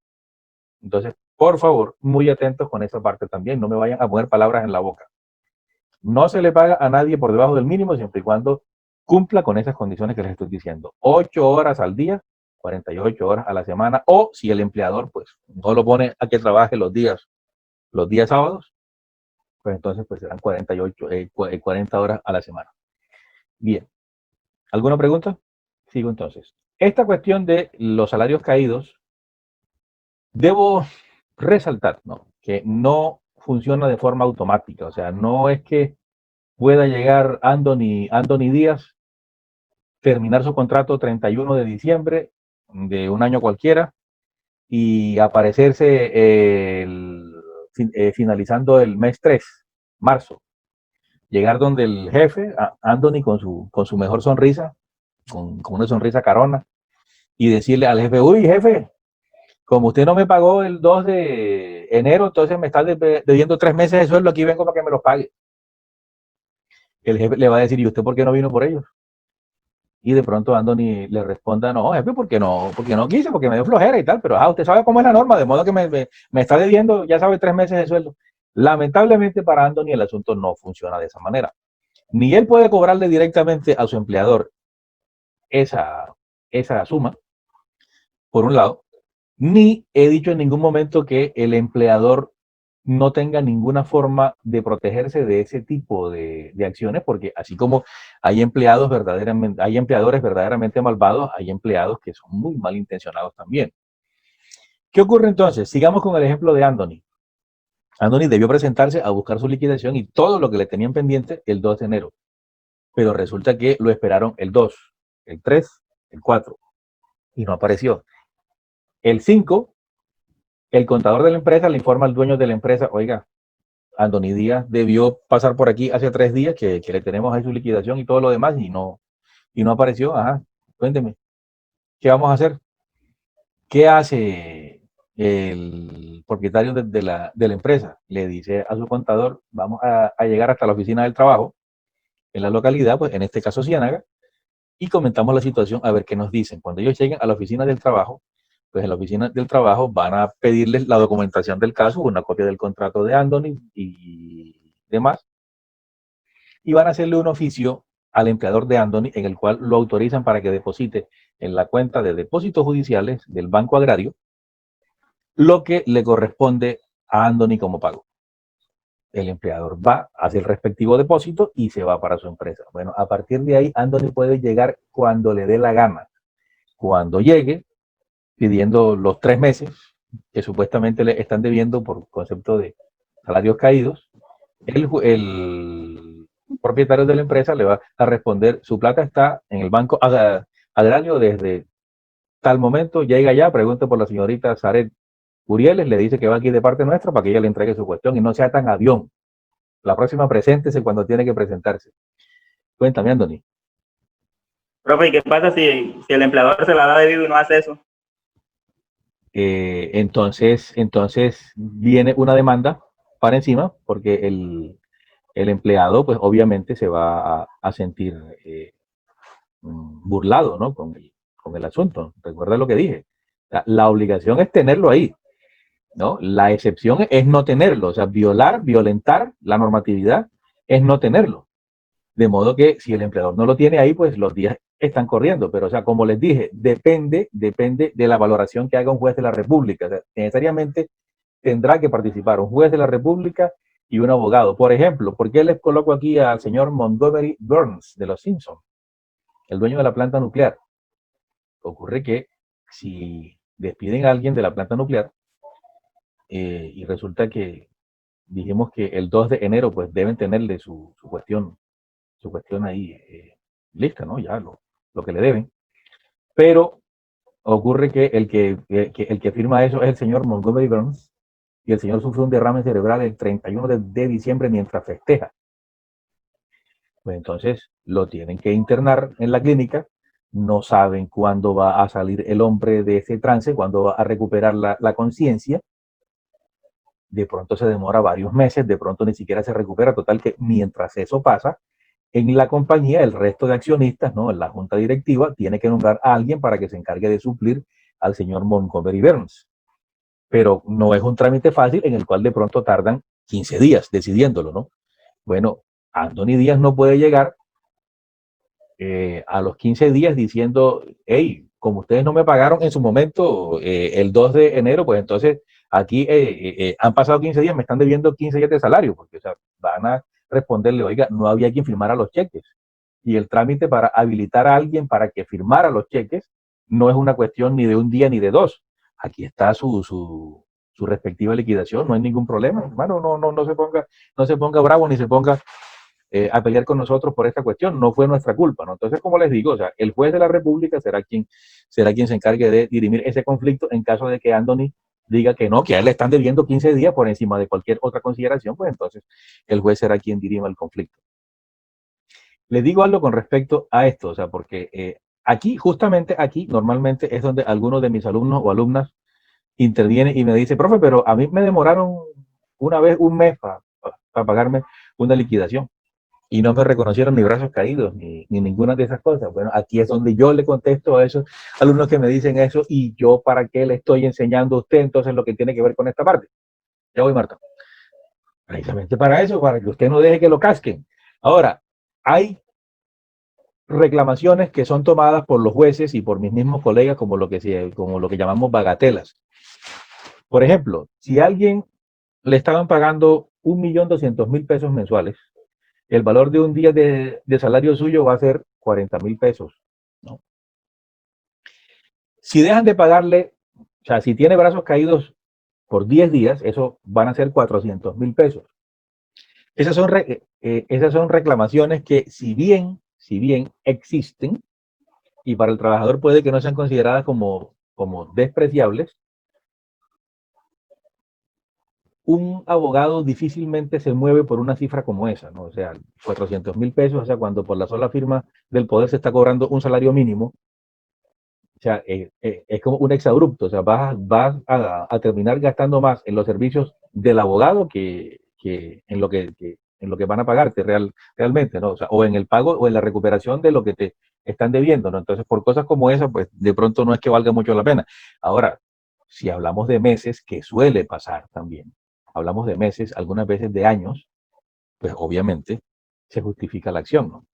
Entonces, por favor, muy atentos con esa parte también. No me vayan a poner palabras en la boca. No se le paga a nadie por debajo del mínimo siempre y cuando cumpla con esas condiciones que les estoy diciendo. 8 horas al día, 48 horas a la semana, o si el empleador pues no lo pone a que trabaje los días sábados, pues entonces pues serán 40 horas a la semana. Bien. ¿Alguna pregunta? Sigo entonces. Esta cuestión de los salarios caídos, debo resaltar, ¿no?, que no funciona de forma automática. O sea, no es que pueda llegar Anthony Díaz, terminar su contrato 31 de diciembre de un año cualquiera y aparecerse finalizando el mes 3, marzo. Llegar donde el jefe, Anthony, con su mejor sonrisa, con una sonrisa carona, y decirle al jefe, uy, jefe, como usted no me pagó el 2 de enero, entonces me está debiendo 3 meses de sueldo, aquí vengo para que me los pague. El jefe le va a decir, ¿y usted por qué no vino por ellos? Y de pronto Anthony le responda, no, jefe, porque no quise, porque me dio flojera y tal, pero usted sabe cómo es la norma, de modo que me está debiendo, ya sabe, 3 meses de sueldo. Lamentablemente para Anthony el asunto no funciona de esa manera. Ni él puede cobrarle directamente a su empleador esa suma, por un lado, ni he dicho en ningún momento que el empleador no tenga ninguna forma de protegerse de ese tipo de acciones, porque así como hay hay empleadores verdaderamente malvados, hay empleados que son muy malintencionados también. ¿Qué ocurre entonces? Sigamos con el ejemplo de Anthony. Anthony debió presentarse a buscar su liquidación y todo lo que le tenían pendiente el 2 de enero. Pero resulta que lo esperaron el 2, el 3, el 4 y no apareció. El 5, el contador de la empresa le informa al dueño de la empresa, oiga, Anthony Díaz debió pasar por aquí hace 3 días que le tenemos ahí su liquidación y todo lo demás y no apareció. Ajá, cuénteme, ¿qué vamos a hacer? ¿Qué hace el propietario de la empresa? Le dice a su contador, vamos a llegar hasta la oficina del trabajo en la localidad, pues en este caso Ciénaga, y comentamos la situación a ver qué nos dicen. Cuando ellos lleguen a la oficina del trabajo, pues en la oficina del trabajo van a pedirles la documentación del caso, una copia del contrato de Anthony y demás, y van a hacerle un oficio al empleador de Anthony en el cual lo autorizan para que deposite en la cuenta de depósitos judiciales del Banco Agrario lo que le corresponde a Anthony como pago. El empleador va, hace el respectivo depósito y se va para su empresa. Bueno, a partir de ahí, Anthony puede llegar cuando le dé la gana. Cuando llegue, pidiendo los 3 meses que supuestamente le están debiendo por concepto de salarios caídos, el propietario de la empresa le va a responder, su plata está en el banco agrario desde tal momento, llega ya, pregunte por la señorita Zaret Urieles, le dice que va aquí de parte nuestra para que ella le entregue su cuestión y no sea tan avión. La próxima preséntese cuando tiene que presentarse. Cuéntame, Anthony. Profe, ¿y qué pasa si el empleador se la da de vivo y no hace eso? Entonces viene una demanda para encima porque el empleado pues obviamente se va a sentir burlado, ¿no? Con el asunto. Recuerda lo que dije. La obligación es tenerlo ahí, ¿no? La excepción es no tenerlo. O sea, violentar la normatividad es no tenerlo. De modo que si el empleador no lo tiene ahí, pues los días están corriendo. Pero, o sea, como les dije, depende de la valoración que haga un juez de la República. O sea, necesariamente tendrá que participar un juez de la República y un abogado. Por ejemplo, ¿por qué les coloco aquí al señor Montgomery Burns de los Simpsons, el dueño de la planta nuclear? Ocurre que si despiden a alguien de la planta nuclear y resulta que dijimos que el 2 de enero pues deben tenerle su cuestión ahí lista, ¿no? Ya lo que le deben. Pero ocurre que el que firma eso es el señor Montgomery Burns y el señor sufrió un derrame cerebral el 31 de diciembre mientras festeja. Pues entonces lo tienen que internar en la clínica, no saben cuándo va a salir el hombre de ese trance, cuándo va a recuperar la conciencia. De pronto se demora varios meses, de pronto ni siquiera se recupera, total que mientras eso pasa, en la compañía, el resto de accionistas, ¿no? En la junta directiva, tiene que nombrar a alguien para que se encargue de suplir al señor Montgomery Burns. Pero no es un trámite fácil en el cual de pronto tardan 15 días decidiéndolo, ¿no? Bueno, Anthony Díaz no puede llegar a los 15 días diciendo, hey, como ustedes no me pagaron en su momento el 2 de enero, pues entonces aquí han pasado 15 días, me están debiendo 15 días de salario, porque o sea, van a responderle, oiga, no había quien firmara los cheques. Y el trámite para habilitar a alguien para que firmara los cheques no es una cuestión ni de un día ni de dos. Aquí está su respectiva liquidación, no hay ningún problema, hermano, no se ponga bravo ni se ponga a pelear con nosotros por esta cuestión, no fue nuestra culpa, ¿no? Entonces, como les digo, o sea, el juez de la República será quien se encargue de dirimir ese conflicto en caso de que Anthony diga que no, que a él le están debiendo 15 días por encima de cualquier otra consideración, pues entonces el juez será quien dirima el conflicto. Les digo algo con respecto a esto, o sea, porque aquí, justamente aquí, normalmente es donde algunos de mis alumnos o alumnas intervienen y me dice, profe, pero a mí me demoraron una vez un mes para pagarme una liquidación y no me reconocieron ni brazos caídos ni ninguna de esas cosas. Bueno, aquí es donde yo le contesto a esos alumnos que me dicen eso y yo para qué le estoy enseñando a usted entonces lo que tiene que ver con esta parte. Ya voy, Marta. Precisamente para eso, para que usted no deje que lo casquen. Ahora, hay reclamaciones que son tomadas por los jueces y por mis mismos colegas como lo que llamamos bagatelas. Por ejemplo, si alguien le estaban pagando 1.200.000 pesos mensuales. El valor de un día de salario suyo va a ser 40.000 pesos, ¿no? Si dejan de pagarle, o sea, si tiene brazos caídos por 10 días, eso van a ser 400.000 pesos. Esas son reclamaciones que si bien existen, y para el trabajador puede que no sean consideradas como despreciables, un abogado difícilmente se mueve por una cifra como esa, ¿no? O sea, 400.000 pesos, o sea, cuando por la sola firma del poder se está cobrando un salario mínimo, o sea, es como un exabrupto, o sea, vas a terminar gastando más en los servicios del abogado que en lo que van a pagarte realmente, ¿no? O sea, o en el pago o en la recuperación de lo que te están debiendo, ¿no? Entonces, por cosas como esa, pues de pronto no es que valga mucho la pena. Ahora, si hablamos de meses, que suele pasar también, hablamos de meses, algunas veces de años, pues obviamente se justifica la acción, ¿no?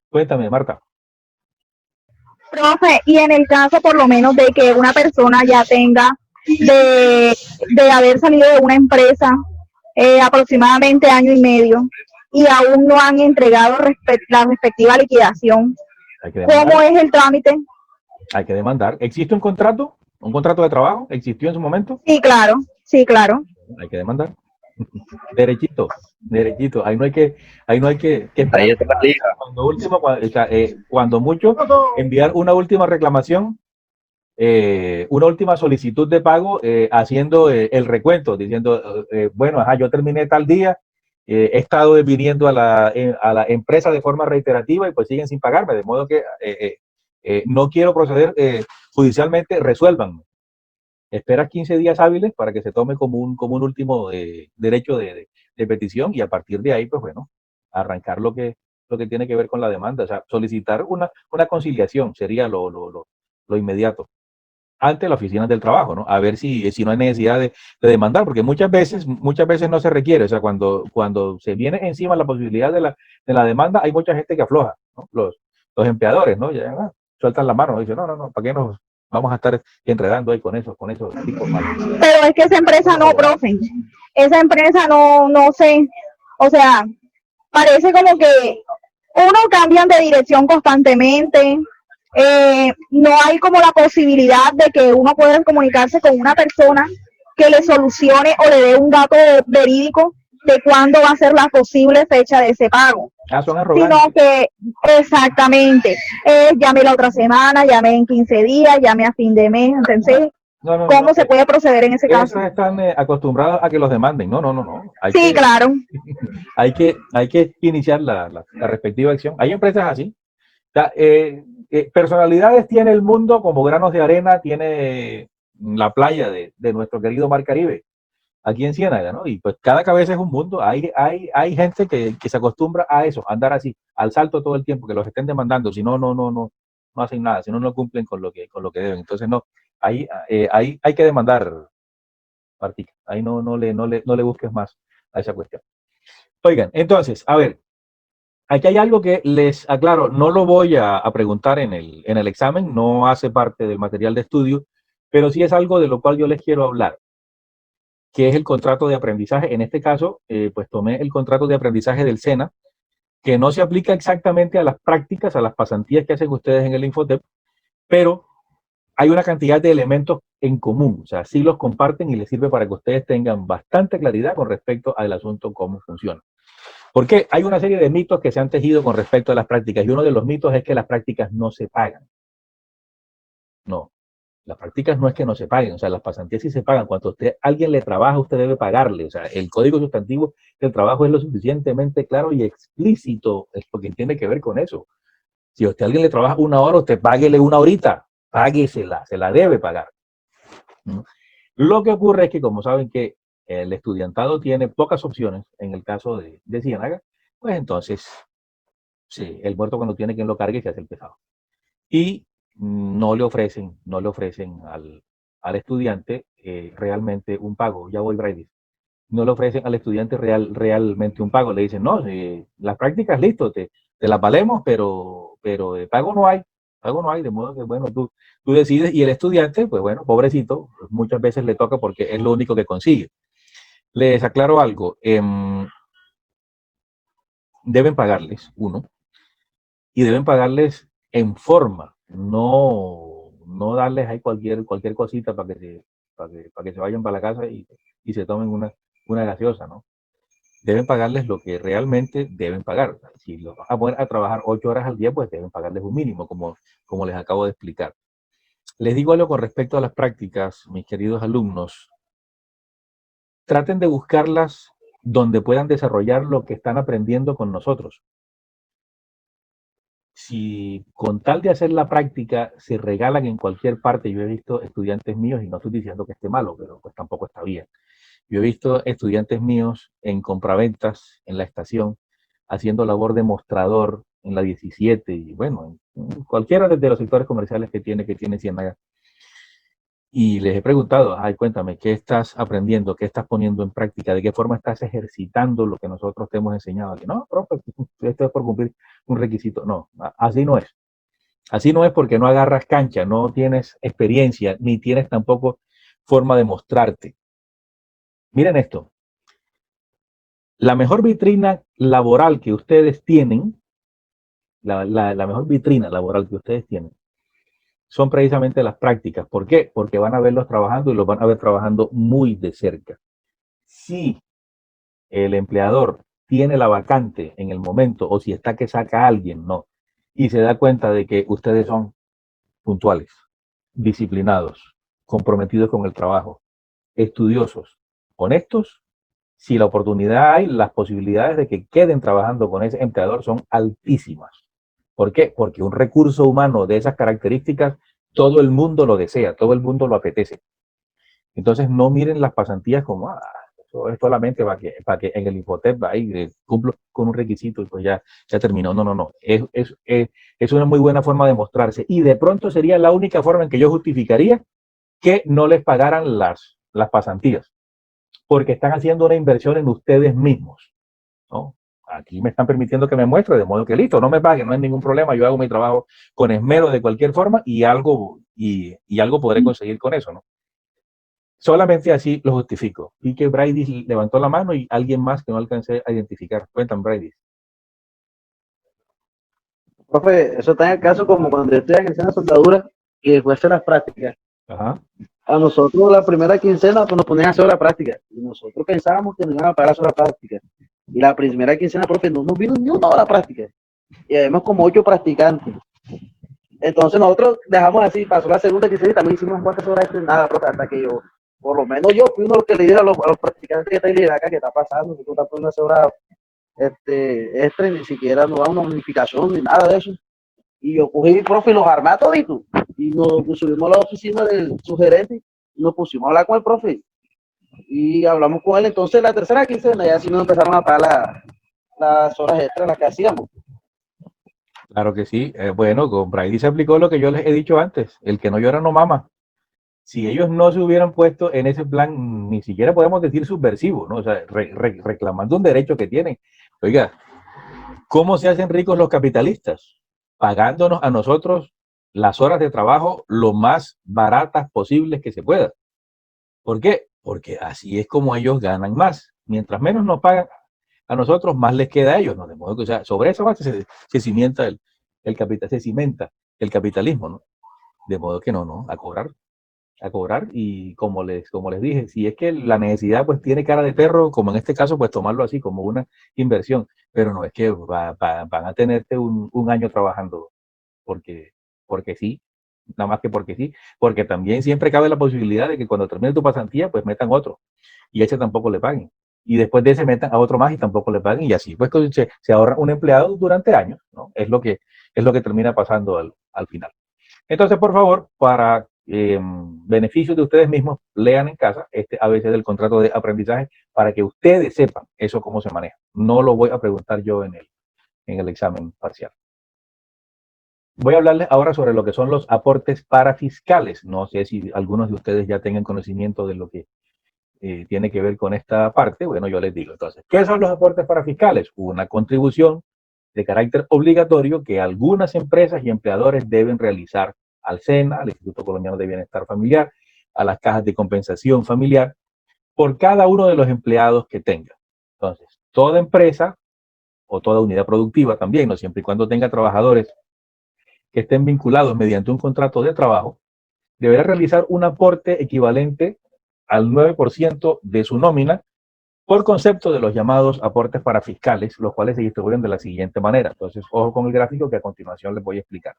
Cuéntame, Marta. Profe, y en el caso por lo menos de que una persona ya tenga de haber salido de una empresa aproximadamente año y medio y aún no han entregado la respectiva liquidación, ¿cómo es el trámite? Hay que demandar. ¿Existe un contrato? ¿Un contrato de trabajo? ¿Existió en su momento? Sí, claro, sí, claro. Hay que demandar. Derechito, derechito. Ahí no hay que Ahí está la liga. cuando mucho, enviar una última reclamación, una última solicitud de pago, haciendo el recuento, diciendo, bueno, ajá, yo terminé tal día, he estado viniendo a la empresa de forma reiterativa y pues siguen sin pagarme, de modo que no quiero proceder judicialmente, resuelvan. Esperas 15 días hábiles para que se tome como un último derecho de petición y a partir de ahí, pues bueno, arrancar lo que tiene que ver con la demanda. O sea, solicitar una conciliación sería lo inmediato ante la oficina del trabajo, ¿no? A ver si no hay necesidad de demandar, porque muchas veces no se requiere. O sea, cuando se viene encima la posibilidad de la demanda, hay mucha gente que afloja, ¿no? Los empleadores, ¿no? Ya, sueltan la mano, dicen, no, ¿para qué nos vamos a estar enredando ahí con esos tipos malos? Pero es que esa empresa no, profe. Esa empresa no sé. O sea, parece como que uno cambian de dirección constantemente. No hay como la posibilidad de que uno pueda comunicarse con una persona que le solucione o le dé un dato verídico de cuándo va a ser la posible fecha de ese pago. Son arrogantes. Sino que exactamente, llame la otra semana, llame en 15 días, llame a fin de mes. Entonces, ¿cómo se puede proceder en ese caso? Están acostumbrados a que los demanden. No. Sí, claro. Hay que iniciar la respectiva acción. Hay empresas así. O sea, personalidades tiene el mundo como granos de arena, tiene la playa de nuestro querido Mar Caribe, aquí en Ciénaga, ¿no? Y pues cada cabeza es un mundo. Hay gente que se acostumbra a eso, a andar así, al salto todo el tiempo, que los estén demandando, si no hacen nada, si no cumplen con lo que deben. Entonces, no, hay que demandar, Martica. Ahí no le busques más a esa cuestión. Oigan, entonces, a ver, aquí hay algo que les aclaro, no lo voy a preguntar en el examen, no hace parte del material de estudio, pero sí es algo de lo cual yo les quiero hablar, que es el contrato de aprendizaje. En este caso, pues tomé el contrato de aprendizaje del SENA, que no se aplica exactamente a las prácticas, a las pasantías que hacen ustedes en el Infotep, pero hay una cantidad de elementos en común, o sea, sí los comparten y les sirve para que ustedes tengan bastante claridad con respecto al asunto, cómo funciona. Porque hay una serie de mitos que se han tejido con respecto a las prácticas y uno de los mitos es que las prácticas no se pagan. No, las prácticas no es que no se paguen, o sea, las pasantías sí se pagan. Cuando alguien le trabaja, usted debe pagarle. O sea, el código sustantivo del trabajo es lo suficientemente claro y explícito, es lo que tiene que ver con eso. Si a usted alguien le trabaja 1 hora, usted páguele 1 horita, páguesela, se la debe pagar. ¿No? Lo que ocurre es que, como saben que el estudiantado tiene pocas opciones, en el caso de Ciénaga, pues entonces, sí, el muerto cuando tiene quien lo cargue se hace el pesado. Y no le ofrecen al estudiante realmente un pago. Ya voy, Brady. No le ofrecen al estudiante realmente un pago. Le dicen, no, las prácticas, listo, te las valemos, pero pago no hay. Pago no hay, de modo que, bueno, tú decides y el estudiante, pues bueno, pobrecito, pues muchas veces le toca porque es lo único que consigue. Les aclaro algo. Deben pagarles, uno, y deben pagarles en forma, no darles ahí cualquier cosita para que se vayan para la casa y se tomen una gaseosa, ¿no? Deben pagarles lo que realmente deben pagar. Si los van a poner a trabajar 8 horas al día, pues deben pagarles un mínimo, como les acabo de explicar. Les digo algo con respecto a las prácticas, mis queridos alumnos. Traten de buscarlas donde puedan desarrollar lo que están aprendiendo con nosotros. Si con tal de hacer la práctica se regalan en cualquier parte, yo he visto estudiantes míos, y no estoy diciendo que esté malo, pero pues tampoco está bien. Yo he visto estudiantes míos en compraventas, en la estación, haciendo labor de mostrador en la 17 y bueno, en cualquiera de los sectores comerciales que tiene Ciénaga. Y les he preguntado, ay, cuéntame, ¿qué estás aprendiendo? ¿Qué estás poniendo en práctica? ¿De qué forma estás ejercitando lo que nosotros te hemos enseñado? Que no, profe, esto es por cumplir un requisito. No, así no es. Así no es porque no agarras cancha, no tienes experiencia, ni tienes tampoco forma de mostrarte. Miren esto. La mejor vitrina laboral que ustedes tienen, la mejor vitrina laboral que ustedes tienen, son precisamente las prácticas. ¿Por qué? Porque van a verlos trabajando y los van a ver trabajando muy de cerca. Si el empleador tiene la vacante en el momento o si está que saca a alguien, no, y se da cuenta de que ustedes son puntuales, disciplinados, comprometidos con el trabajo, estudiosos, honestos, si la oportunidad hay, las posibilidades de que queden trabajando con ese empleador son altísimas. ¿Por qué? Porque un recurso humano de esas características, todo el mundo lo desea, todo el mundo lo apetece. Entonces no miren las pasantías como, eso es solamente para que en el Infotep ahí cumplo con un requisito y pues ya terminó. No, no, no. Es una muy buena forma de mostrarse. Y de pronto sería la única forma en que yo justificaría que no les pagaran las pasantías, porque están haciendo una inversión en ustedes mismos, ¿no? Aquí me están permitiendo que me muestre, de modo que listo, no me paguen, no hay ningún problema, yo hago mi trabajo con esmero de cualquier forma y algo podré conseguir con eso, ¿no? Solamente así lo justifico. Y que Brady levantó la mano y alguien más que no alcancé a identificar. Cuéntame, Brady. Profe, eso está en el caso como cuando yo estoy en la soldadura y después de las prácticas. Ajá. A nosotros la primera quincena pues, nos ponían a hacer la práctica y nosotros pensábamos que nos iban a pagar sobre la práctica. Y la primera quincena, profe, no nos vino ni una hora práctica. Y además como 8 practicantes. Entonces nosotros dejamos así, pasó la segunda quincena y también hicimos 4 horas de nada, profe, hasta que yo, por lo menos yo fui uno de los que le dije a los practicantes que están acá, que está pasando, que tú estás poniendo 4 horas extra, ni siquiera nos da una bonificación ni nada de eso. Y yo cogí, profe, y los armé a toditos. Y nos subimos a la oficina del sugerente y nos pusimos a hablar con el profe. Y hablamos con él. Entonces, la tercera quincena ya sí nos empezaron a pagar las horas extras las que hacíamos. Claro que sí. Bueno, con Brady se aplicó lo que yo les he dicho antes. El que no llora no mama. Si ellos no se hubieran puesto en ese plan, ni siquiera podemos decir subversivo, ¿no? O sea, reclamando un derecho que tienen. Oiga, ¿cómo se hacen ricos los capitalistas? Pagándonos a nosotros las horas de trabajo lo más baratas posibles que se pueda. ¿Por qué? Porque así es como ellos ganan más. Mientras menos nos pagan a nosotros, más les queda a ellos, ¿no? De modo que, o sea, sobre esa base se cimienta se cimenta el capitalismo, ¿no? De modo que no, a cobrar y como les dije, si es que la necesidad pues tiene cara de perro, como en este caso, pues tomarlo así como una inversión, pero no es que van a tenerte un año trabajando porque, porque sí, nada más que porque sí, porque también siempre cabe la posibilidad de que cuando termine tu pasantía, pues metan otro y ese tampoco le paguen. Y después de ese metan a otro más y tampoco le paguen y así pues se ahorra un empleado durante años, ¿no? Es lo que termina pasando al final. Entonces, por favor, para beneficio de ustedes mismos, lean en casa este ABC del contrato de aprendizaje para que ustedes sepan eso cómo se maneja. No lo voy a preguntar yo en el examen parcial. Voy a hablarles ahora sobre lo que son los aportes parafiscales. No sé si algunos de ustedes ya tengan conocimiento de lo que tiene que ver con esta parte. Bueno, yo les digo entonces, ¿qué son los aportes parafiscales? Una contribución de carácter obligatorio que algunas empresas y empleadores deben realizar al SENA, al Instituto Colombiano de Bienestar Familiar, a las cajas de compensación familiar, por cada uno de los empleados que tenga. Entonces, toda empresa o toda unidad productiva también, ¿no? Siempre y cuando tenga trabajadores que estén vinculados mediante un contrato de trabajo, deberá realizar un aporte equivalente al 9% de su nómina por concepto de los llamados aportes parafiscales, los cuales se distribuyen de la siguiente manera. Entonces, ojo con el gráfico que a continuación les voy a explicar.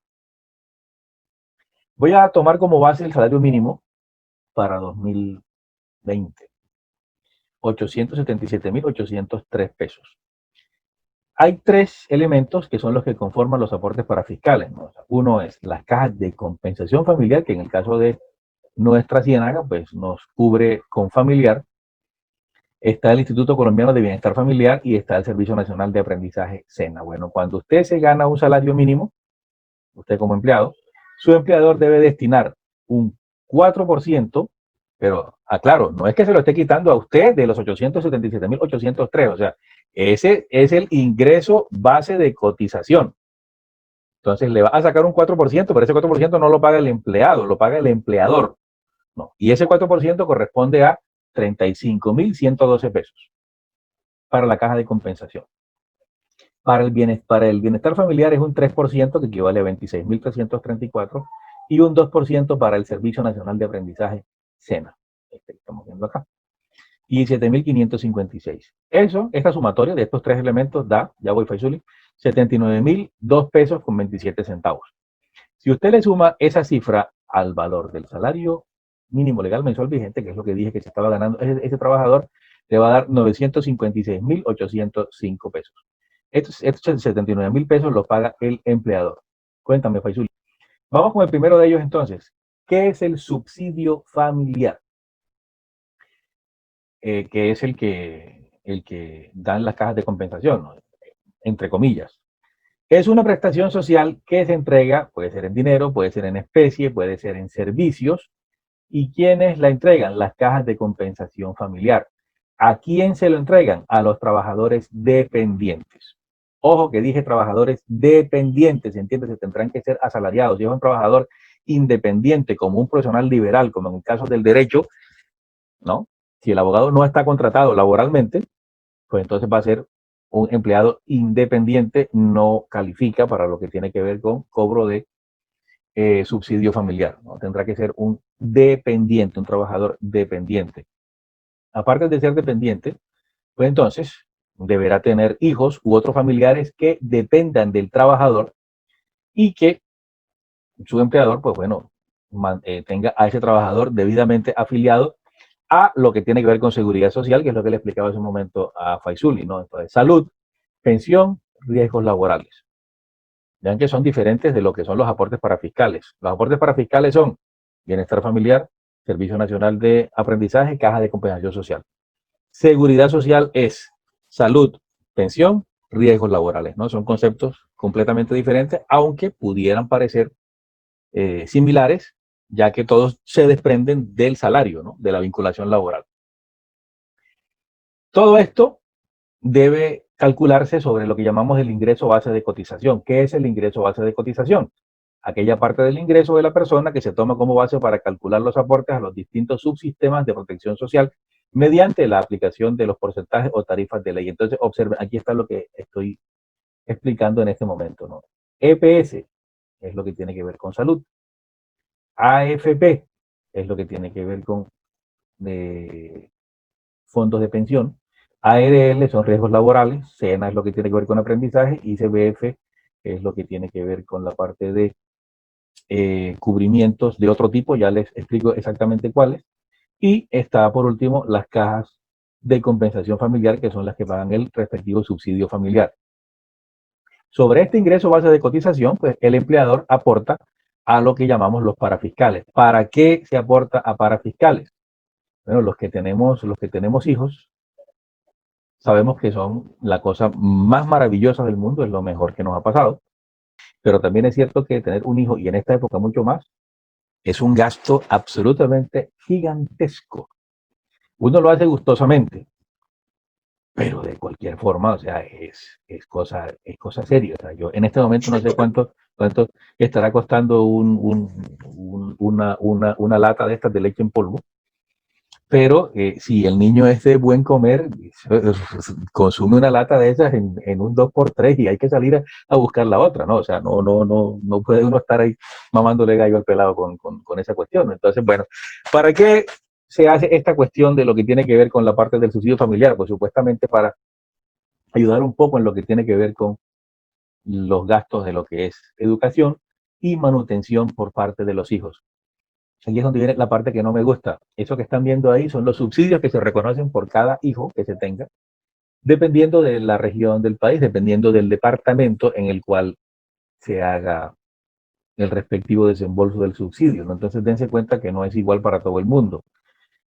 Voy a tomar como base el salario mínimo para 2020. 877.803 pesos. Hay tres elementos que son los que conforman los aportes parafiscales, ¿no? Uno es las cajas de compensación familiar, que en el caso de nuestra Ciénaga, pues nos cubre con familiar. Está el Instituto Colombiano de Bienestar Familiar y está el Servicio Nacional de Aprendizaje SENA. Bueno, cuando usted se gana un salario mínimo, usted como empleado, su empleador debe destinar un 4%, pero aclaro, no es que se lo esté quitando a usted de los 877.803, o sea, ese es el ingreso base de cotización. Entonces le va a sacar un 4%, pero ese 4% no lo paga el empleado, lo paga el empleador. No. Y ese 4% corresponde a 35.112 pesos para la caja de compensación. Para el bienestar familiar es un 3% que equivale a 26.334 y un 2% para el Servicio Nacional de Aprendizaje SENA. Estamos viendo acá. Y 7.556. Esta sumatoria de estos tres elementos da, ya voy Faisuli, 79.002 pesos con 27 centavos. Si usted le suma esa cifra al valor del salario mínimo legal mensual vigente, que es lo que dije que se estaba ganando ese trabajador, le va a dar 956.805 pesos. Estos 79.000 pesos los paga el empleador. Cuéntame, Faisuli. Vamos con el primero de ellos entonces. ¿Qué es el subsidio familiar? Que es el que dan las cajas de compensación, ¿no? Entre comillas. Es una prestación social que se entrega, puede ser en dinero, puede ser en especie, puede ser en servicios. ¿Y quiénes la entregan? Las cajas de compensación familiar. ¿A quién se lo entregan? A los trabajadores dependientes. Ojo que dije trabajadores dependientes, ¿entiendes? Se tendrán que ser asalariados. Si es un trabajador independiente, como un profesional liberal, como en el caso del derecho, ¿no? Si el abogado no está contratado laboralmente, pues entonces va a ser un empleado independiente, no califica para lo que tiene que ver con cobro de subsidio familiar, ¿no? Tendrá que ser un dependiente, un trabajador dependiente. Aparte de ser dependiente, pues entonces deberá tener hijos u otros familiares que dependan del trabajador y que su empleador, pues bueno, tenga a ese trabajador debidamente afiliado a lo que tiene que ver con seguridad social, que es lo que le explicaba hace un momento a Faisuli, ¿no? Entonces, salud, pensión, riesgos laborales. Vean que son diferentes de lo que son los aportes parafiscales. Los aportes parafiscales son bienestar familiar, Servicio Nacional de Aprendizaje, caja de compensación social. Seguridad social es salud, pensión, riesgos laborales, ¿no? Son conceptos completamente diferentes, aunque pudieran parecer similares, ya que todos se desprenden del salario, ¿no? De la vinculación laboral. Todo esto debe calcularse sobre lo que llamamos el ingreso base de cotización. ¿Qué es el ingreso base de cotización? Aquella parte del ingreso de la persona que se toma como base para calcular los aportes a los distintos subsistemas de protección social mediante la aplicación de los porcentajes o tarifas de ley. Entonces, observen, aquí está lo que estoy explicando en este momento, ¿no? EPS es lo que tiene que ver con salud. AFP es lo que tiene que ver con fondos de pensión. ARL son riesgos laborales. SENA es lo que tiene que ver con aprendizaje. Y CBF es lo que tiene que ver con la parte de cubrimientos de otro tipo. Ya les explico exactamente cuáles. Y está, por último, las cajas de compensación familiar, que son las que pagan el respectivo subsidio familiar. Sobre este ingreso base de cotización, pues el empleador aporta a lo que llamamos los parafiscales. ¿Para qué se aporta a parafiscales? Bueno, los que tenemos hijos, sabemos que son la cosa más maravillosa del mundo, es lo mejor que nos ha pasado. Pero también es cierto que tener un hijo, y en esta época mucho más, es un gasto absolutamente gigantesco. Uno lo hace gustosamente, pero de cualquier forma, o sea, es cosa seria. O sea, yo en este momento no sé cuánto estará costando una lata de estas de leche en polvo, Pero si el niño es de buen comer, consume una lata de esas en un 2x3 y hay que salir a buscar la otra, ¿no? O sea, no puede uno estar ahí mamándole gallo al pelado con esa cuestión. Entonces, bueno, ¿para qué se hace esta cuestión de lo que tiene que ver con la parte del subsidio familiar? Pues supuestamente para ayudar un poco en lo que tiene que ver con los gastos de lo que es educación y manutención por parte de los hijos. Aquí es donde viene la parte que no me gusta. Eso que están viendo ahí son los subsidios que se reconocen por cada hijo que se tenga, dependiendo de la región del país, dependiendo del departamento en el cual se haga el respectivo desembolso del subsidio, ¿no? Entonces dense cuenta que no es igual para todo el mundo.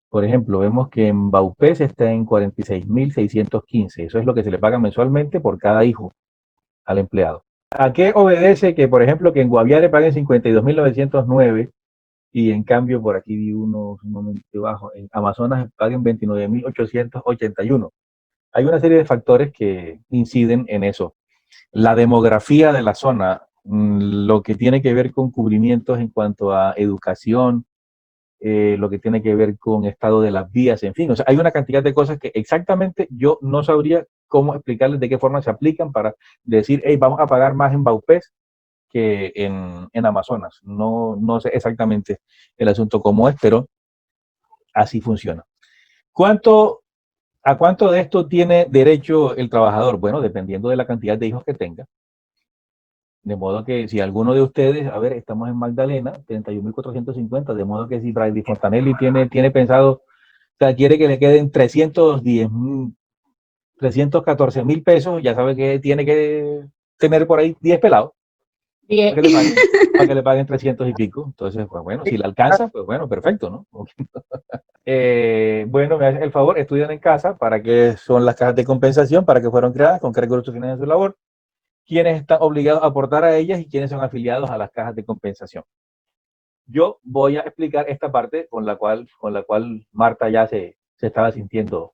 Por ejemplo, vemos que en Baupés está en 46.615. Eso es lo que se le paga mensualmente por cada hijo al empleado. ¿A qué obedece que, por ejemplo, que en Guaviare paguen 52.909 y en cambio por aquí vi un momento debajo, en Amazonas paguen 29.881? Hay una serie de factores que inciden en eso. La demografía de la zona, lo que tiene que ver con cubrimientos en cuanto a educación, lo que tiene que ver con estado de las vías, en fin, o sea, hay una cantidad de cosas que exactamente yo no sabría cómo explicarles de qué forma se aplican para decir, hey, vamos a pagar más en Baupés que en Amazonas. No sé exactamente el asunto cómo es, pero así funciona. ¿A cuánto de esto tiene derecho el trabajador? Bueno, dependiendo de la cantidad de hijos que tenga. De modo que si alguno de ustedes, a ver, estamos en Magdalena, 31.450, de modo que si Brady Fontanelli tiene pensado, o sea, quiere que le queden 314.000 pesos, ya sabe que tiene que tener por ahí 10 pelados para que le paguen 300 y pico. Entonces, pues bueno, si le alcanza, pues bueno, perfecto, ¿no? Bueno, me hacen el favor, estudian en casa para qué son las cajas de compensación, para qué fueron creadas, con qué recursos financian su labor, quiénes están obligados a aportar a ellas y quiénes son afiliados a las cajas de compensación. Yo voy a explicar esta parte con la cual Marta ya se estaba sintiendo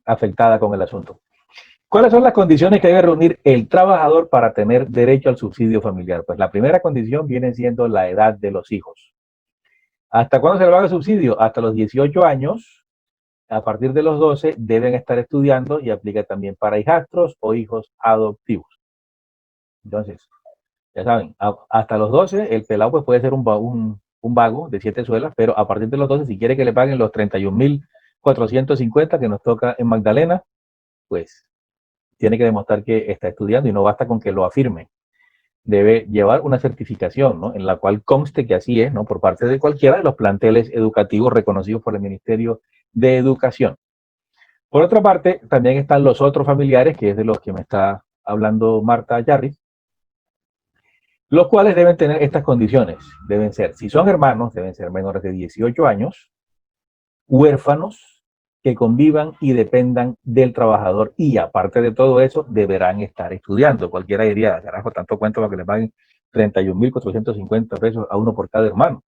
afectada con el asunto. ¿Cuáles son las condiciones que debe reunir el trabajador para tener derecho al subsidio familiar? Pues la primera condición viene siendo la edad de los hijos. ¿Hasta cuándo se le paga el subsidio? Hasta los 18 años. A partir de los 12 deben estar estudiando y aplica también para hijastros o hijos adoptivos. Entonces, ya saben, hasta los 12 el pelado pues puede ser un vago de 7 suelas, pero a partir de los 12, si quiere que le paguen los 31.450 que nos toca en Magdalena, pues tiene que demostrar que está estudiando y no basta con que lo afirme. Debe llevar una certificación, ¿no?, en la cual conste que así es, ¿no?, por parte de cualquiera de los planteles educativos reconocidos por el Ministerio de Educación. Por otra parte, también están los otros familiares, que es de los que me está hablando Marta Yarri, los cuales deben tener estas condiciones. Deben ser, si son hermanos, deben ser menores de 18 años, huérfanos, que convivan y dependan del trabajador, y aparte de todo eso, deberán estar estudiando. Cualquiera diría, carajo, tanto cuento para que le paguen 31.450 pesos a uno por cada hermano.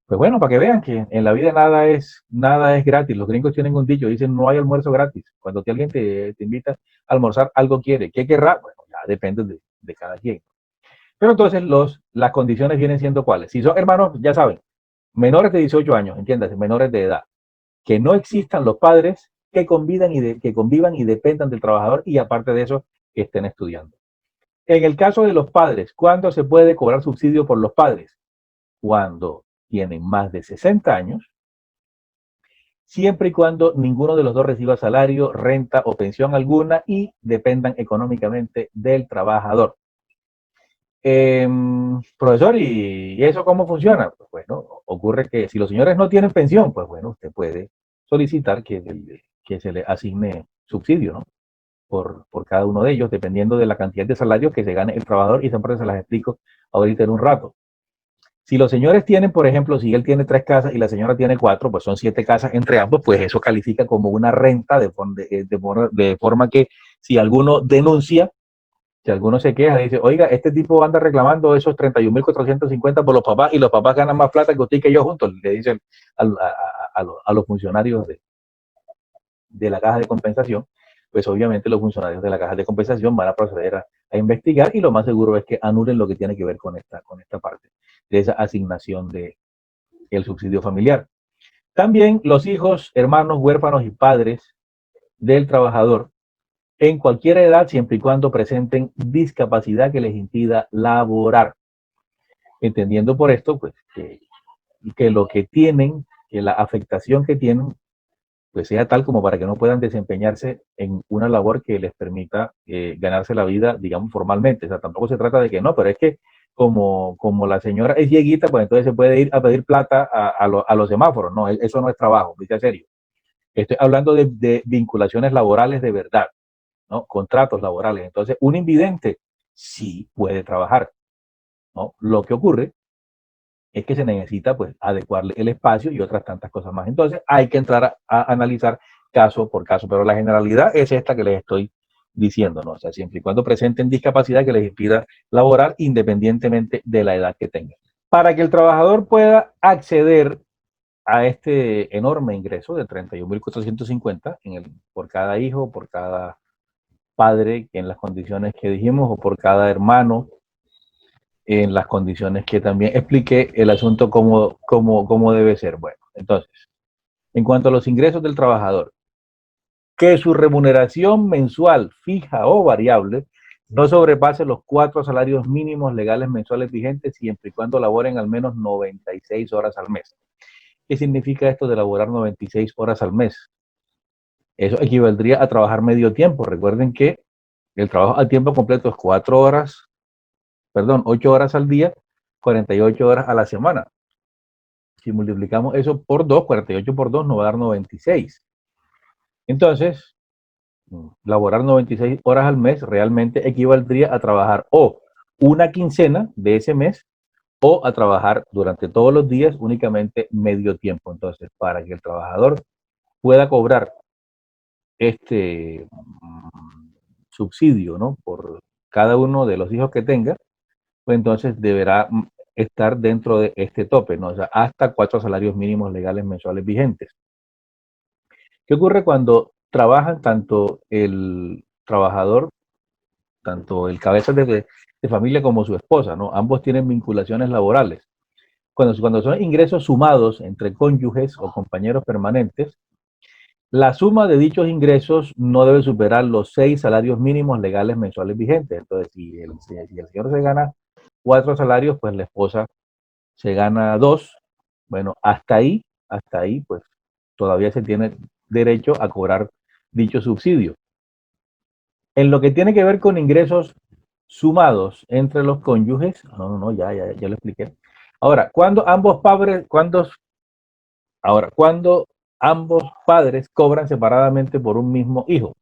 Pues bueno, para que vean que en la vida nada es gratis. Los gringos tienen un dicho, dicen no hay almuerzo gratis. Cuando alguien te invita a almorzar, algo quiere. ¿Qué querrá? Bueno, ya depende de cada quien. Pero entonces las condiciones vienen siendo cuáles. Si son hermanos, ya saben, menores de 18 años, entiéndase, menores de edad, que no existan los padres, que convivan y dependan del trabajador, y aparte de eso, que estén estudiando. En el caso de los padres, ¿cuándo se puede cobrar subsidio por los padres? Cuando tienen más de 60 años, siempre y cuando ninguno de los dos reciba salario, renta o pensión alguna y dependan económicamente del trabajador. Profesor, ¿y eso cómo funciona? Pues bueno, ocurre que si los señores no tienen pensión, pues bueno, usted puede solicitar que se le asigne subsidio, ¿no?, por cada uno de ellos, dependiendo de la cantidad de salarios que se gane el trabajador, y siempre se las explico ahorita en un rato. Si los señores tienen, por ejemplo, si él tiene 3 casas y la señora tiene 4, pues son 7 casas entre ambos, pues eso califica como una renta, de forma que si alguno denuncia, si alguno se queja, dice, oiga, este tipo anda reclamando esos 31.450 por los papás, y los papás ganan más plata que usted y que yo juntos, le dicen a los funcionarios de la caja de compensación. Pues obviamente los funcionarios de la caja de compensación van a proceder a investigar, y lo más seguro es que anulen lo que tiene que ver con esta parte de esa asignación del subsidio familiar. También los hijos, hermanos, huérfanos y padres del trabajador en cualquier edad, siempre y cuando presenten discapacidad que les impida laborar. Entendiendo por esto, pues, que lo que tienen, que la afectación que tienen, pues sea tal como para que no puedan desempeñarse en una labor que les permita ganarse la vida, digamos, formalmente. O sea, tampoco se trata de que no, pero es que como la señora es cieguita, pues entonces se puede ir a pedir plata a los semáforos. No, eso no es trabajo, dice serio. Estoy hablando de vinculaciones laborales de verdad, ¿no? Contratos laborales. Entonces, un invidente sí puede trabajar, ¿no? Lo que ocurre es que se necesita pues adecuarle el espacio y otras tantas cosas más. Entonces hay que entrar a analizar caso por caso, pero la generalidad es esta que les estoy diciendo, ¿no? O sea, siempre y cuando presenten discapacidad que les impida laborar independientemente de la edad que tengan. Para que el trabajador pueda acceder a este enorme ingreso de 31.450 por cada hijo, por cada padre en las condiciones que dijimos, o por cada hermano en las condiciones que también expliqué, el asunto cómo debe ser. Bueno, entonces, en cuanto a los ingresos del trabajador, que su remuneración mensual fija o variable no sobrepase los 4 salarios mínimos legales mensuales vigentes siempre y cuando laboren al menos 96 horas al mes. ¿Qué significa esto de laborar 96 horas al mes? Eso equivaldría a trabajar medio tiempo. Recuerden que el trabajo a tiempo completo es 8 horas al día, 48 horas a la semana. Si multiplicamos eso por 2, 48 por 2 nos va a dar 96. Entonces, laborar 96 horas al mes realmente equivaldría a trabajar o una quincena de ese mes o a trabajar durante todos los días únicamente medio tiempo. Entonces, para que el trabajador pueda cobrar este subsidio, ¿no? Por cada uno de los hijos que tenga, pues entonces deberá estar dentro de este tope, ¿no? O sea, hasta 4 salarios mínimos legales mensuales vigentes. ¿Qué ocurre cuando trabajan tanto el trabajador, tanto el cabeza de familia como su esposa, ¿no? Ambos tienen vinculaciones laborales. Cuando son ingresos sumados entre cónyuges o compañeros permanentes, la suma de dichos ingresos no debe superar los 6 salarios mínimos legales mensuales vigentes. Entonces, si el señor se gana 4 salarios, pues la esposa se gana 2. Bueno, hasta ahí, pues todavía se tiene derecho a cobrar dicho subsidio. En lo que tiene que ver con ingresos sumados entre los cónyuges, ya lo expliqué. Ahora, cuando ambos padres cobran separadamente por un mismo hijo.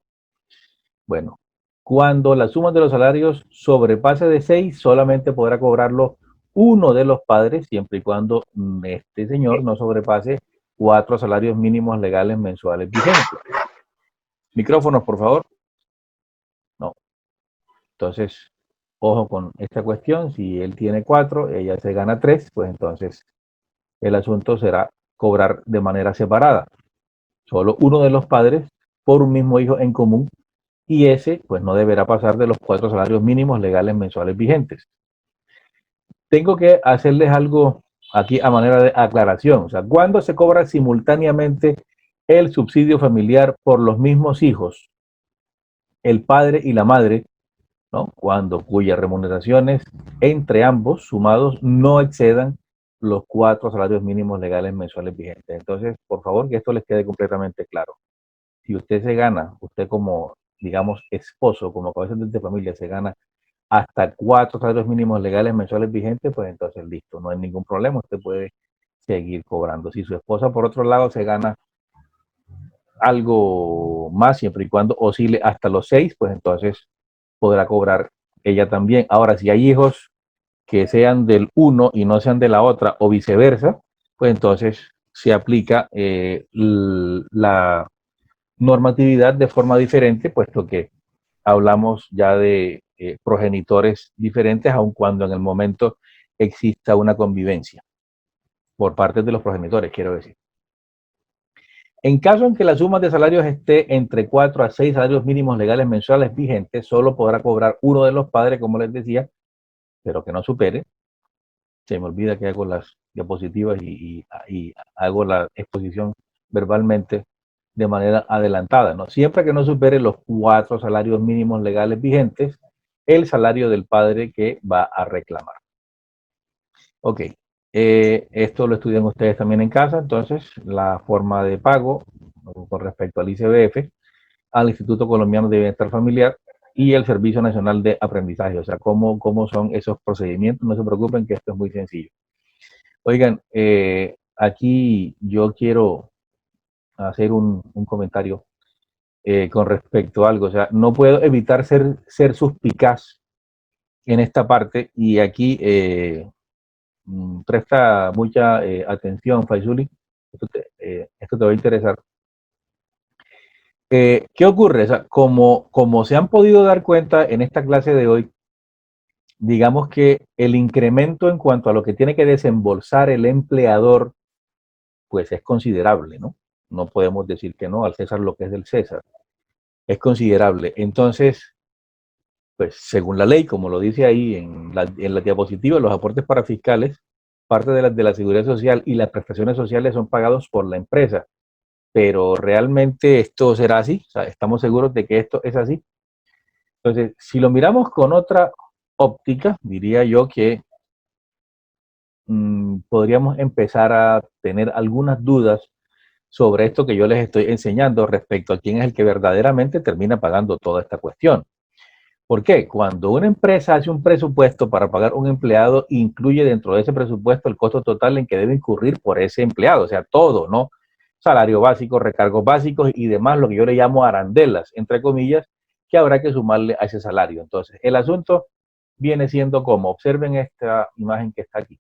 Bueno, cuando la suma de los salarios sobrepase de 6, solamente podrá cobrarlo uno de los padres, siempre y cuando este señor no sobrepase 4 salarios mínimos legales mensuales vigentes. Micrófonos, por favor. No. Entonces, ojo con esta cuestión. Si él tiene 4, ella se gana 3, pues entonces el asunto será cobrar de manera separada. Solo uno de los padres por un mismo hijo en común, y ese pues no deberá pasar de los 4 salarios mínimos legales mensuales vigentes. Tengo que hacerles algo aquí a manera de aclaración. O sea, ¿cuándo se cobra simultáneamente el subsidio familiar por los mismos hijos, el padre y la madre, ¿no? Cuando cuyas remuneraciones entre ambos sumados no excedan los 4 salarios mínimos legales mensuales vigentes? Entonces, por favor, que esto les quede completamente claro. Si usted se gana, usted como, digamos, esposo, como cabeza de familia, se gana hasta 4 salarios mínimos legales mensuales vigentes, pues entonces listo, no hay ningún problema, usted puede seguir cobrando. Si su esposa, por otro lado, se gana algo más, siempre y cuando oscile hasta los 6, pues entonces podrá cobrar ella también. Ahora, si hay hijos que sean del uno y no sean de la otra, o viceversa, pues entonces se aplica la normatividad de forma diferente, puesto que hablamos ya de progenitores diferentes, aun cuando en el momento exista una convivencia por parte de los progenitores, quiero decir. En caso en que la suma de salarios esté entre 4 a 6 salarios mínimos legales mensuales vigentes, solo podrá cobrar uno de los padres, como les decía, pero que no supere. Se me olvida que hago las diapositivas y hago la exposición verbalmente de manera adelantada, ¿no? Siempre que no supere los 4 salarios mínimos legales vigentes, el salario del padre que va a reclamar. Ok, esto lo estudian ustedes también en casa, entonces la forma de pago con respecto al ICBF, al Instituto Colombiano de Bienestar Familiar y el Servicio Nacional de Aprendizaje, o sea, cómo son esos procedimientos, no se preocupen que esto es muy sencillo. Oigan, aquí yo quiero hacer un comentario con respecto a algo, o sea, no puedo evitar ser suspicaz en esta parte y aquí presta mucha atención, Faisuli, esto te va a interesar. ¿Qué ocurre? O sea, como se han podido dar cuenta en esta clase de hoy, digamos que el incremento en cuanto a lo que tiene que desembolsar el empleador, pues es considerable, ¿no? No podemos decir que no, al César lo que es del César. Es considerable. Entonces, pues según la ley, como lo dice ahí en la diapositiva, los aportes para fiscales, parte de la seguridad social y las prestaciones sociales son pagados por la empresa. Pero realmente esto será así, o sea, estamos seguros de que esto es así. Entonces, si lo miramos con otra óptica, diría yo que podríamos empezar a tener algunas dudas sobre esto que yo les estoy enseñando respecto a quién es el que verdaderamente termina pagando toda esta cuestión. ¿Por qué? Cuando una empresa hace un presupuesto para pagar un empleado, incluye dentro de ese presupuesto el costo total en que debe incurrir por ese empleado, o sea, todo, ¿no? Salario básico, recargos básicos y demás, lo que yo le llamo arandelas, entre comillas, que habrá que sumarle a ese salario. Entonces, el asunto viene siendo como, observen esta imagen que está aquí.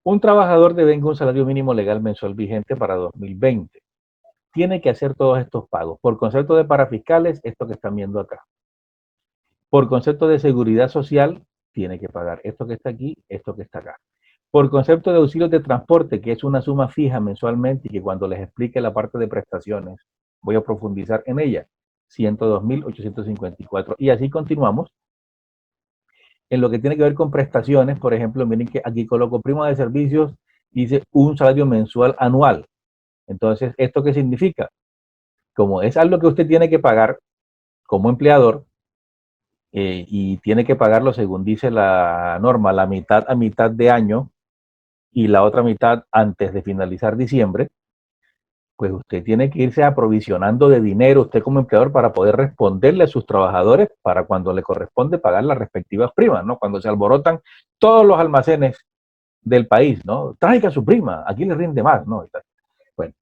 Un trabajador devenga un salario mínimo legal mensual vigente para 2020. Tiene que hacer todos estos pagos. Por concepto de parafiscales, esto que están viendo acá. Por concepto de seguridad social, tiene que pagar esto que está aquí, esto que está acá. Por concepto de auxilios de transporte, que es una suma fija mensualmente y que cuando les explique la parte de prestaciones voy a profundizar en ella, 102.854. Y así continuamos. En lo que tiene que ver con prestaciones, por ejemplo, miren que aquí coloco prima de servicios, dice un salario mensual anual. Entonces, ¿esto qué significa? Como es algo que usted tiene que pagar como empleador, y tiene que pagarlo según dice la norma, la mitad a mitad de año y la otra mitad antes de finalizar diciembre, pues usted tiene que irse aprovisionando de dinero, usted como empleador, para poder responderle a sus trabajadores para cuando le corresponde pagar las respectivas primas, ¿no? Cuando se alborotan todos los almacenes del país, ¿no? Traiga su prima, aquí le rinde más, ¿no? Bueno,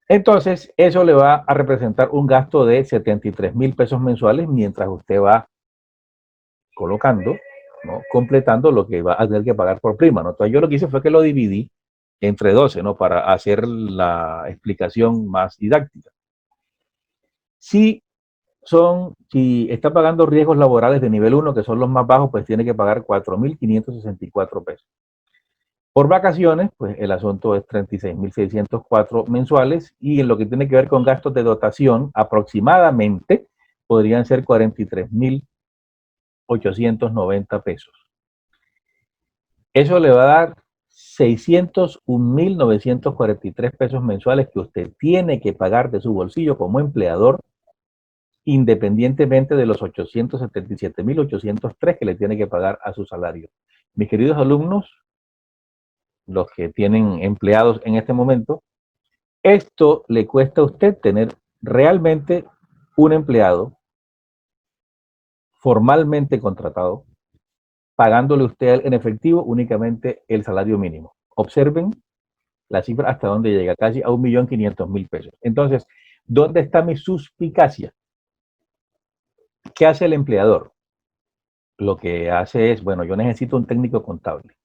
entonces eso le va a representar un gasto de 73.000 pesos mensuales mientras usted va colocando, ¿no? Completando lo que va a tener que pagar por prima, ¿no? Entonces yo lo que hice fue que lo dividí entre 12, ¿no? Para hacer la explicación más didáctica. Si está pagando riesgos laborales de nivel 1, que son los más bajos, pues tiene que pagar 4.564 pesos. Por vacaciones, pues el asunto es 36.604 mensuales, y en lo que tiene que ver con gastos de dotación, aproximadamente podrían ser 43.890 pesos. Eso le va a dar 601.943 pesos mensuales que usted tiene que pagar de su bolsillo como empleador, independientemente de los 877.803 que le tiene que pagar a su salario. Mis queridos alumnos, los que tienen empleados en este momento, esto le cuesta a usted tener realmente un empleado formalmente contratado, pagándole usted en efectivo únicamente el salario mínimo. Observen la cifra hasta dónde llega, casi a 1.500.000 pesos. Entonces, ¿dónde está mi suspicacia? ¿Qué hace el empleador? Lo que hace es, bueno, yo necesito un técnico contable.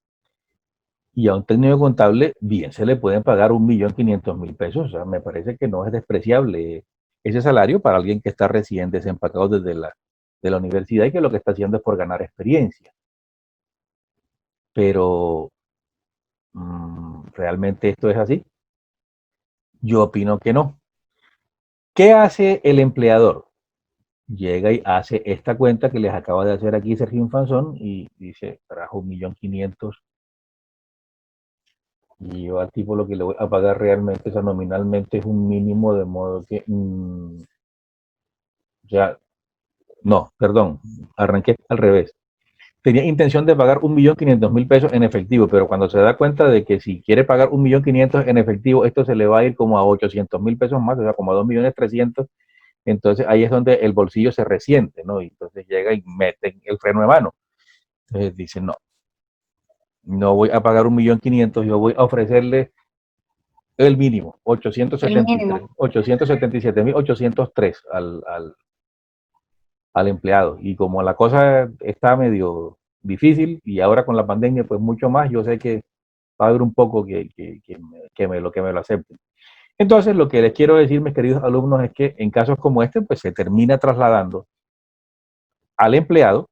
Y a un técnico contable bien se le pueden pagar 1.500.000 pesos. O sea, me parece que no es despreciable ese salario para alguien que está recién desempacado desde de la universidad y que lo que está haciendo es por ganar experiencia. Pero, ¿realmente esto es así? Yo opino que no. ¿Qué hace el empleador? Llega y hace esta cuenta que les acaba de hacer aquí Sergio Infanzón y dice, trajo 1.500.000 Y yo al tipo lo que le voy a pagar realmente, o sea, nominalmente es un mínimo, de modo que ya, no, perdón, arranqué al revés. Tenía intención de pagar 1.500.000 pesos en efectivo, pero cuando se da cuenta de que si quiere pagar 1.500.000 en efectivo, esto se le va a ir como a 800.000 pesos más, o sea, como a 2.300.000. Entonces ahí es donde el bolsillo se resiente, ¿no? Y entonces llega y mete el freno de mano. Entonces dice, no, no voy a pagar 1.500.000, yo voy a ofrecerle el mínimo, El mínimo. 877.803 al empleado. Y como la cosa está medio difícil y ahora con la pandemia, pues mucho más, yo sé que va a haber un poco que me lo acepten. Entonces, lo que les quiero decir, mis queridos alumnos, es que en casos como este, pues se termina trasladando al empleado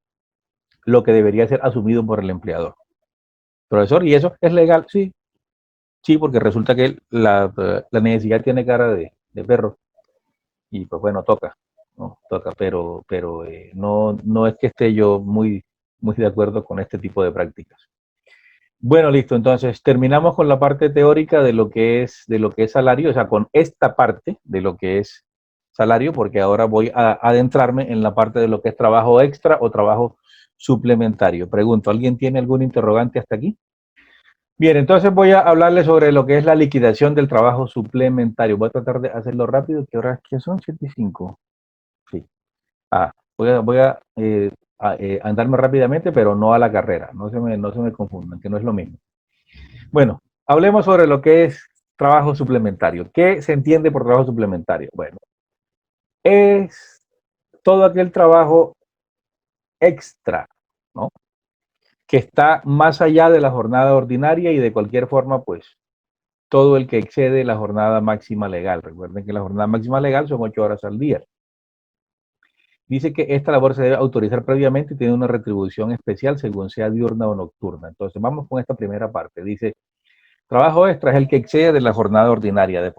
lo que debería ser asumido por el empleador. Profesor, ¿y eso es legal? Sí, sí, porque resulta que la necesidad tiene cara de perro y pues bueno, toca, ¿no? Toca, pero no, no es que esté yo muy de acuerdo con este tipo de prácticas. Bueno, listo, entonces terminamos con la parte teórica de lo que es salario, o sea, con esta parte de lo que es salario, porque ahora voy a adentrarme en la parte de lo que es trabajo extra o trabajo suplementario. Pregunto, ¿alguien tiene algún interrogante hasta aquí? Bien, entonces voy a hablarles sobre lo que es la liquidación del trabajo suplementario. Voy a tratar de hacerlo rápido. ¿Qué horas que son? 7:05. Sí. Voy a andarme rápidamente, pero no a la carrera. No se me confundan, que no es lo mismo. Bueno, hablemos sobre lo que es trabajo suplementario. ¿Qué se entiende por trabajo suplementario? Bueno, es todo aquel trabajo extra, ¿no? Que está más allá de la jornada ordinaria y de cualquier forma, pues, todo el que excede la jornada máxima legal. Recuerden que la jornada máxima legal son 8 horas al día. Dice que esta labor se debe autorizar previamente y tiene una retribución especial según sea diurna o nocturna. Entonces, vamos con esta primera parte. Dice, trabajo extra es el que excede de la jornada ordinaria.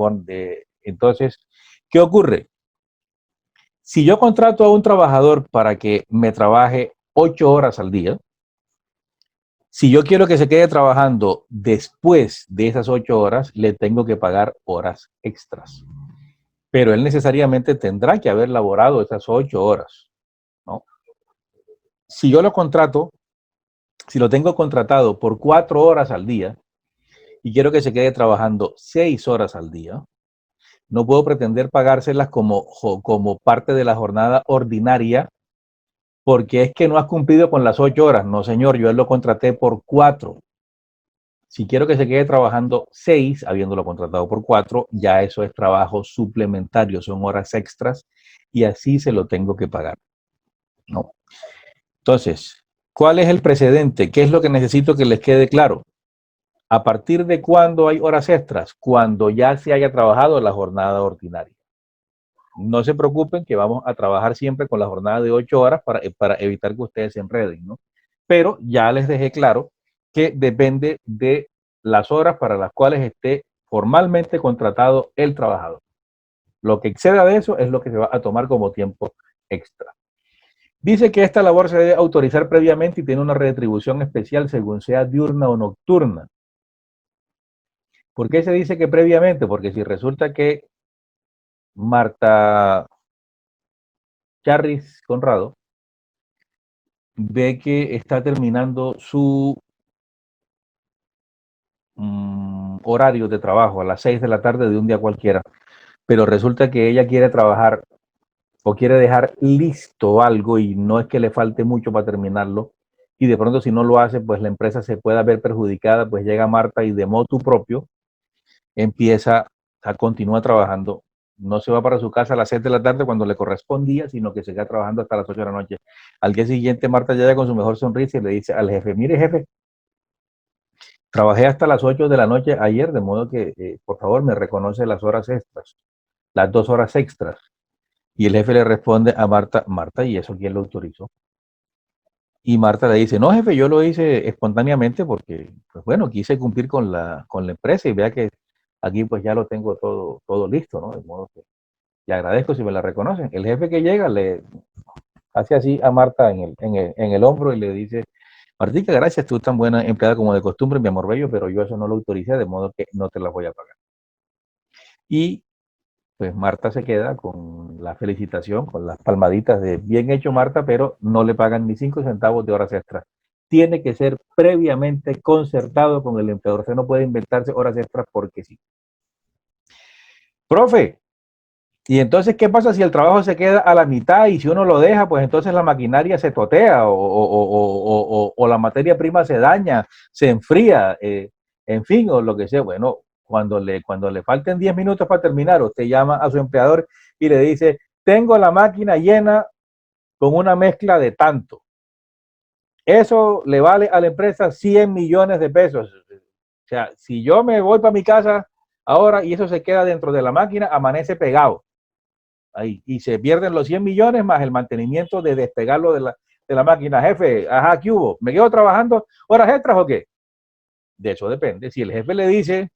Entonces, ¿qué ocurre? Si yo contrato a un trabajador para que me trabaje 8 horas al día, si yo quiero que se quede trabajando después de esas 8 horas, le tengo que pagar horas extras. Pero él necesariamente tendrá que haber laborado esas 8 horas, ¿no? Si yo lo contrato, si lo tengo contratado por 4 horas al día y quiero que se quede trabajando 6 horas al día, no puedo pretender pagárselas como parte de la jornada ordinaria porque es que no has cumplido con las 8 horas. No, señor, yo él lo contraté por 4. Si quiero que se quede trabajando 6, habiéndolo contratado por 4, ya eso es trabajo suplementario, son horas extras y así se lo tengo que pagar, ¿no? Entonces, ¿cuál es el precedente? ¿Qué es lo que necesito que les quede claro? ¿A partir de cuándo hay horas extras? Cuando ya se haya trabajado la jornada ordinaria. No se preocupen que vamos a trabajar siempre con la jornada de 8 horas para evitar que ustedes se enreden, ¿no? Pero ya les dejé claro que depende de las horas para las cuales esté formalmente contratado el trabajador. Lo que exceda de eso es lo que se va a tomar como tiempo extra. Dice que esta labor se debe autorizar previamente y tiene una retribución especial según sea diurna o nocturna. ¿Por qué se dice que previamente? Porque si resulta que Marta Charris Conrado ve que está terminando su horario de trabajo a las 6 de la tarde de un día cualquiera, pero resulta que ella quiere trabajar o quiere dejar listo algo y no es que le falte mucho para terminarlo, y de pronto si no lo hace, pues la empresa se pueda ver perjudicada, pues llega Marta y de motu propio empieza continúa trabajando. No se va para su casa a las 6 de la tarde cuando le correspondía, sino que se queda trabajando hasta las 8 de la noche. Al día siguiente, Marta llega con su mejor sonrisa y le dice al jefe, mire jefe, trabajé hasta las 8 de la noche ayer, de modo que, por favor, me reconoce las horas extras, las 2 horas extras. Y el jefe le responde a Marta, Marta, ¿y eso quién lo autorizó? Y Marta le dice, no, jefe, yo lo hice espontáneamente porque, pues bueno, quise cumplir con la empresa y vea que aquí pues ya lo tengo todo listo, ¿no? De modo que le agradezco si me la reconocen. El jefe que llega le hace así a Marta en el hombro y le dice, Martica, gracias, tú tan buena empleada como de costumbre, mi amor bello, pero yo eso no lo autoricé, de modo que no te las voy a pagar. Y pues Marta se queda con la felicitación, con las palmaditas de bien hecho Marta, pero no le pagan ni 5 centavos de horas extras. Tiene que ser previamente concertado con el empleador. Usted no puede inventarse horas extras porque sí. Profe, y entonces, ¿qué pasa si el trabajo se queda a la mitad y si uno lo deja, pues entonces la maquinaria se totea o la materia prima se daña, se enfría, en fin, o lo que sea? Bueno, cuando le falten 10 minutos para terminar, usted llama a su empleador y le dice, tengo la máquina llena con una mezcla de tanto. Eso le vale a la empresa 100 millones de pesos. O sea, si yo me voy para mi casa ahora y eso se queda dentro de la máquina, amanece pegado ahí y se pierden los 100 millones más el mantenimiento de despegarlo de la máquina. Jefe, ajá, ¿qué hubo? ¿Me quedo trabajando horas extras o qué? De eso depende. Si el jefe le dice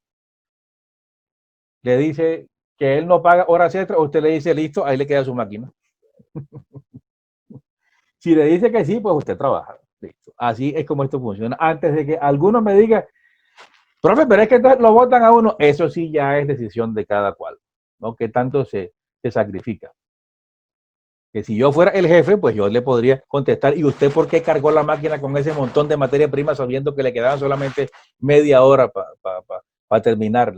que él no paga horas extras, usted le dice, listo, ahí le queda su máquina. Si le dice que sí, pues usted trabaja. Listo. Así es como esto funciona. Antes de que algunos me digan, profe, pero es que lo votan a uno, eso sí ya es decisión de cada cual, ¿no? Que tanto se sacrifica. Que si yo fuera el jefe, pues yo le podría contestar, ¿y usted por qué cargó la máquina con ese montón de materia prima sabiendo que le quedaba solamente media hora para terminar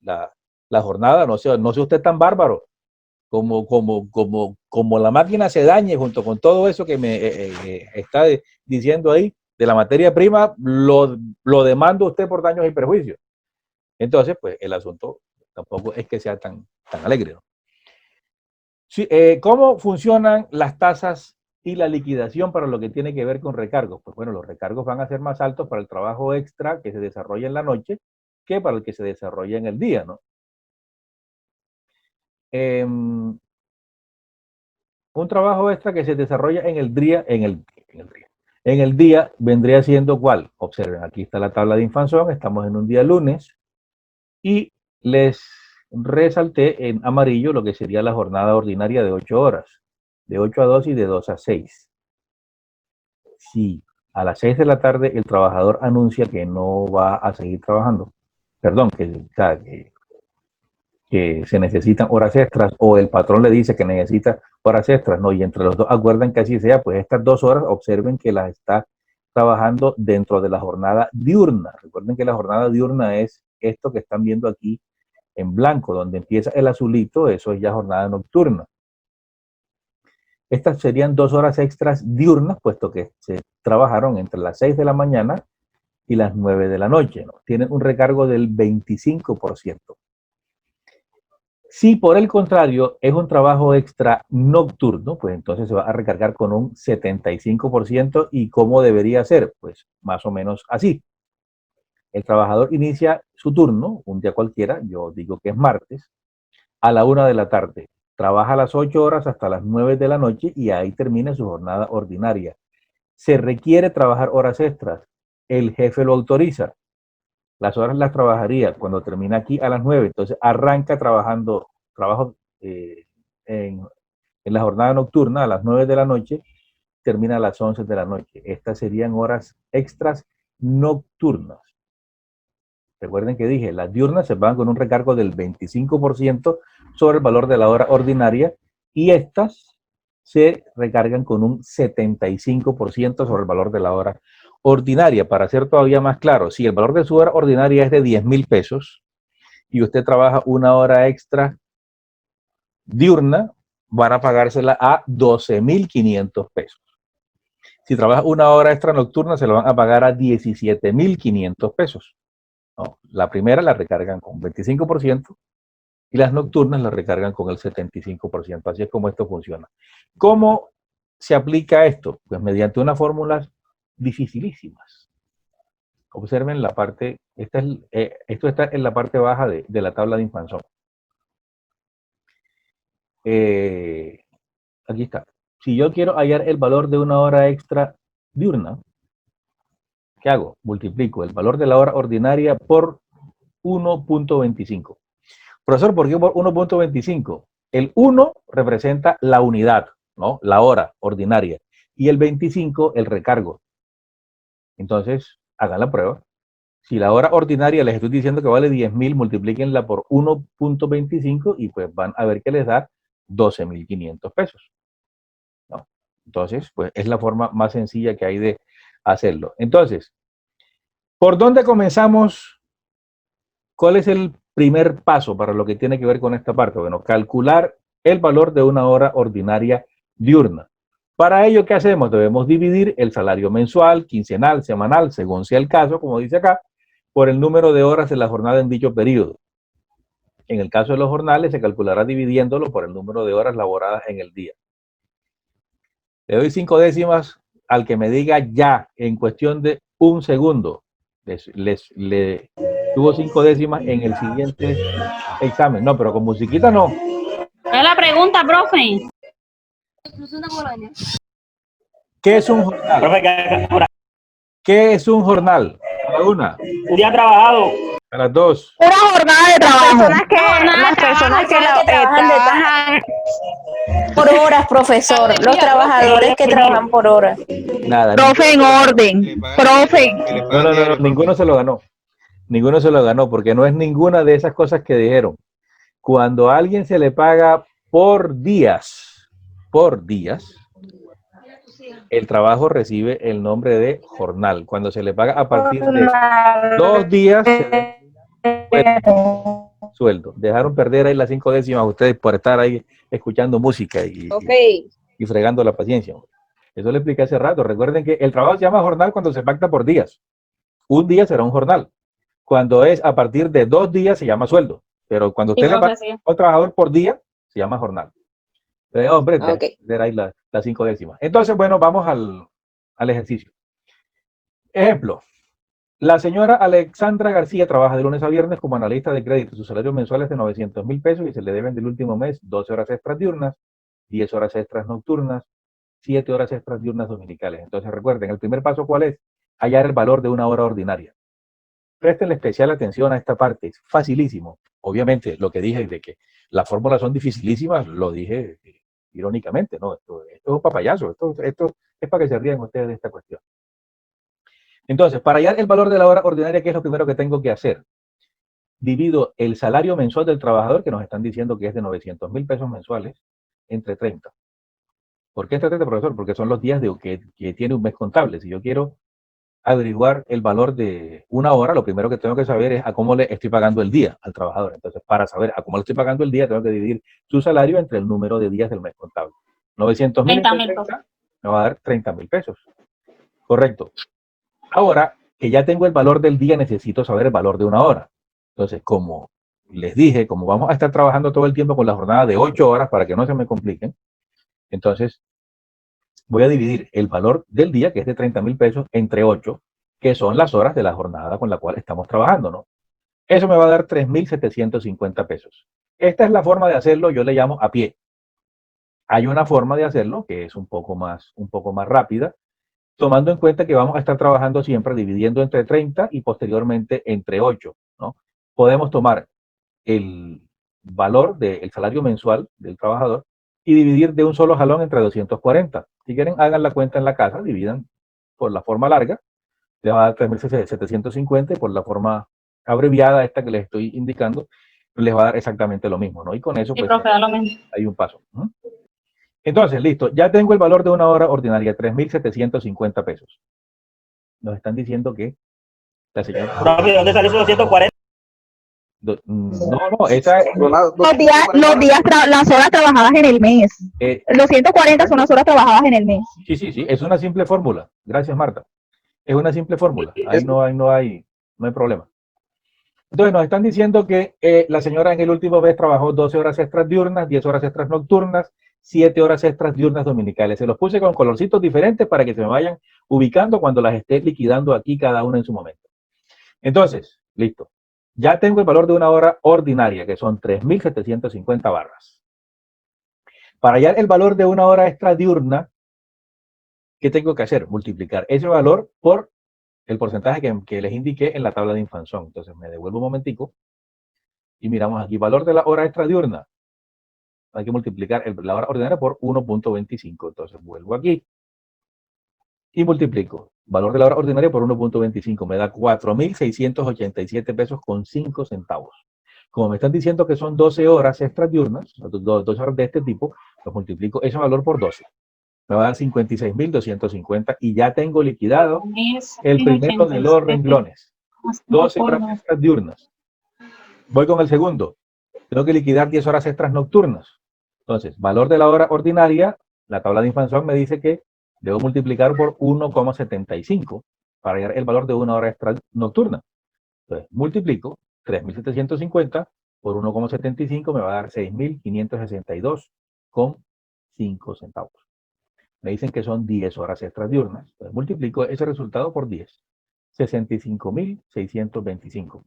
la jornada? No sé usted tan bárbaro. Como la máquina se dañe junto con todo eso que me está diciendo ahí de la materia prima, lo demanda usted por daños y perjuicios. Entonces, pues el asunto tampoco es que sea tan alegre, ¿no? Sí, ¿cómo funcionan las tasas y la liquidación para lo que tiene que ver con recargos? Pues bueno, los recargos van a ser más altos para el trabajo extra que se desarrolla en la noche que para el que se desarrolla en el día, ¿no? Un trabajo extra que se desarrolla en el día vendría siendo ¿cuál? Observen, aquí está la tabla de Infanzón, estamos en un día lunes y les resalté en amarillo lo que sería la jornada ordinaria de 8 horas, de 8 a 2 y de 2 a 6. Si a las 6 de la tarde el trabajador anuncia que no va a seguir trabajando, perdón, que se necesitan horas extras o el patrón le dice que necesita horas extras, ¿no? Y entre los dos acuerdan que así sea, pues estas 2 horas observen que las está trabajando dentro de la jornada diurna. Recuerden que la jornada diurna es esto que están viendo aquí en blanco, donde empieza el azulito, eso es ya jornada nocturna. Estas serían 2 horas extras diurnas, puesto que se trabajaron entre las 6 de la mañana y las 9 de la noche, ¿no? Tienen un recargo del 25%. Si por el contrario es un trabajo extra nocturno, pues entonces se va a recargar con un 75%. ¿Y cómo debería ser? Pues más o menos así. El trabajador inicia su turno, un día cualquiera, yo digo que es martes, a la 1 de la tarde. Trabaja las 8 horas hasta las 9 de la noche y ahí termina su jornada ordinaria. Se requiere trabajar horas extras. El jefe lo autoriza. Las horas las trabajaría cuando termina aquí a las 9. Entonces arranca trabajando, trabajo en la jornada nocturna a las 9 de la noche, termina a las 11 de la noche. Estas serían horas extras nocturnas. Recuerden que dije, las diurnas se van con un recargo del 25% sobre el valor de la hora ordinaria y estas se recargan con un 75% sobre el valor de la hora ordinaria. Para ser todavía más claro, si el valor de su hora ordinaria es de 10,000 pesos y usted trabaja una hora extra diurna, van a pagársela a 12,500 pesos. Si trabaja una hora extra nocturna, se lo van a pagar a 17,500 pesos. No, la primera la recargan con 25% y las nocturnas la recargan con el 75%. Así es como esto funciona. ¿Cómo se aplica esto? Pues mediante unas fórmulas dificilísimas. Observen la parte, esto está en la parte baja de la tabla de Infanzón. Aquí está. Si yo quiero hallar el valor de una hora extra diurna, ¿qué hago? Multiplico el valor de la hora ordinaria por 1.25. Profesor, ¿por qué por 1.25? El 1 representa la unidad, ¿no? La hora ordinaria. Y el 25, el recargo. Entonces, hagan la prueba. Si la hora ordinaria les estoy diciendo que vale 10.000, multiplíquenla por 1.25 y pues van a ver que les da 12.500 pesos, ¿no? Entonces, pues es la forma más sencilla que hay de hacerlo. Entonces, ¿por dónde comenzamos? ¿Cuál es el primer paso para lo que tiene que ver con esta parte? Bueno, calcular el valor de una hora ordinaria diurna. Para ello, ¿qué hacemos? Debemos dividir el salario mensual, quincenal, semanal, según sea el caso, como dice acá, por el número de horas de la jornada en dicho periodo. En el caso de los jornales, se calculará dividiéndolo por el número de horas laboradas en el día. Le doy 5 décimas al que me diga ya, en cuestión de un segundo. Le tuvo 5 décimas en el siguiente examen. No, pero con musiquita no. Es la pregunta, profe. ¿Qué es un jornal? Profe, ¿Qué es un jornal? A la una. un día trabajado. A las dos. Una jornada de trabajo. Las personas que trabajan por horas, profesor. Los trabajadores que trabajan por horas. Nada. Profe, en orden. Profe. No, ninguno se lo ganó. Ninguno se lo ganó porque no es ninguna de esas cosas que dijeron. Cuando a alguien se le paga por días, el trabajo recibe el nombre de jornal. Cuando se le paga a partir de 2 días, sueldo. Dejaron perder ahí las 5 décimas ustedes por estar ahí escuchando música y fregando la paciencia. Eso le expliqué hace rato. Recuerden que el trabajo se llama jornal cuando se pacta por días. Un día será un jornal. Cuando es a partir de 2 días se llama sueldo. Pero cuando usted le paga a un trabajador por día, se llama jornal. Hombre, de ahí las 5 décimas. Entonces, bueno, vamos al ejercicio. Ejemplo. La señora Alexandra García trabaja de lunes a viernes como analista de crédito. Su salario mensual es de 900.000 pesos y se le deben del último mes 12 horas extras diurnas, 10 horas extras nocturnas, 7 horas extras diurnas dominicales. Entonces, recuerden, el primer paso, ¿cuál es? Hallar el valor de una hora ordinaria. Prestenle especial atención a esta parte. Es facilísimo. Obviamente, lo que dije de que las fórmulas son dificilísimas, lo dije irónicamente, ¿no? Esto es un papayazo. Esto es para que se rían ustedes de esta cuestión. Entonces, para hallar el valor de la hora ordinaria, ¿qué es lo primero que tengo que hacer? Divido el salario mensual del trabajador, que nos están diciendo que es de 900.000 pesos mensuales, entre 30. ¿Por qué entre 30, profesor? Porque son los días que tiene un mes contable. Si yo quiero averiguar el valor de una hora, lo primero que tengo que saber es a cómo le estoy pagando el día al trabajador. Entonces, para saber a cómo le estoy pagando el día, tengo que dividir su salario entre el número de días del mes contable. 900.000 me va a dar 30.000 pesos. Correcto. Ahora que ya tengo el valor del día, necesito saber el valor de una hora. Entonces, como les dije, como vamos a estar trabajando todo el tiempo con la jornada de 8 horas para que no se me compliquen, entonces voy a dividir el valor del día, que es de 30.000 pesos, entre 8, que son las horas de la jornada con la cual estamos trabajando, ¿no? Eso me va a dar 3.750 pesos. Esta es la forma de hacerlo, yo le llamo a pie. Hay una forma de hacerlo que es un poco más rápida, tomando en cuenta que vamos a estar trabajando siempre dividiendo entre 30 y posteriormente entre 8, ¿no? Podemos tomar el valor del salario mensual del trabajador y dividir de un solo jalón entre 240. Si quieren, hagan la cuenta en la casa, dividan por la forma larga, les va a dar 3.750 y por la forma abreviada, esta que les estoy indicando, les va a dar exactamente lo mismo, ¿no? Y con eso, pues, hay un paso. Entonces, listo, ya tengo el valor de una hora ordinaria, 3.750 pesos. Nos están diciendo que la señora... Profe, ¿dónde sale esos 240? No, esa es... Las horas trabajadas en el mes. Los 140 son las horas trabajadas en el mes. Sí, es una simple fórmula. Gracias, Marta. Es una simple fórmula. Ahí no hay problema. Entonces nos están diciendo que la señora en el último mes trabajó 12 horas extras diurnas, 10 horas extras nocturnas, 7 horas extras diurnas dominicales. Se los puse con colorcitos diferentes para que se me vayan ubicando cuando las esté liquidando aquí cada una en su momento. Entonces, listo. Ya tengo el valor de una hora ordinaria, que son 3.750 barras. Para hallar el valor de una hora extra diurna, ¿qué tengo que hacer? Multiplicar ese valor por el porcentaje que les indiqué en la tabla de Infanzón. Entonces me devuelvo un momentico y miramos aquí, valor de la hora extra diurna. Hay que multiplicar la hora ordinaria por 1.25. Entonces vuelvo aquí y multiplico valor de la hora ordinaria por 1.25, me da 4.687 pesos con 5 centavos. Como me están diciendo que son 12 horas extras diurnas, 12 horas de este tipo, los multiplico ese valor por 12. Me va a dar 56.250 y ya tengo liquidado el primero de los renglones. 12 horas extras diurnas. Voy con el segundo. Tengo que liquidar 10 horas extras nocturnas. Entonces, valor de la hora ordinaria, la tabla de Inflación me dice que debo multiplicar por 1,75 para hallar el valor de una hora extra nocturna. Entonces, multiplico 3.750 por 1,75 me va a dar 6.562 con 5 centavos. Me dicen que son 10 horas extras diurnas. Entonces, multiplico ese resultado por 10. 65.625.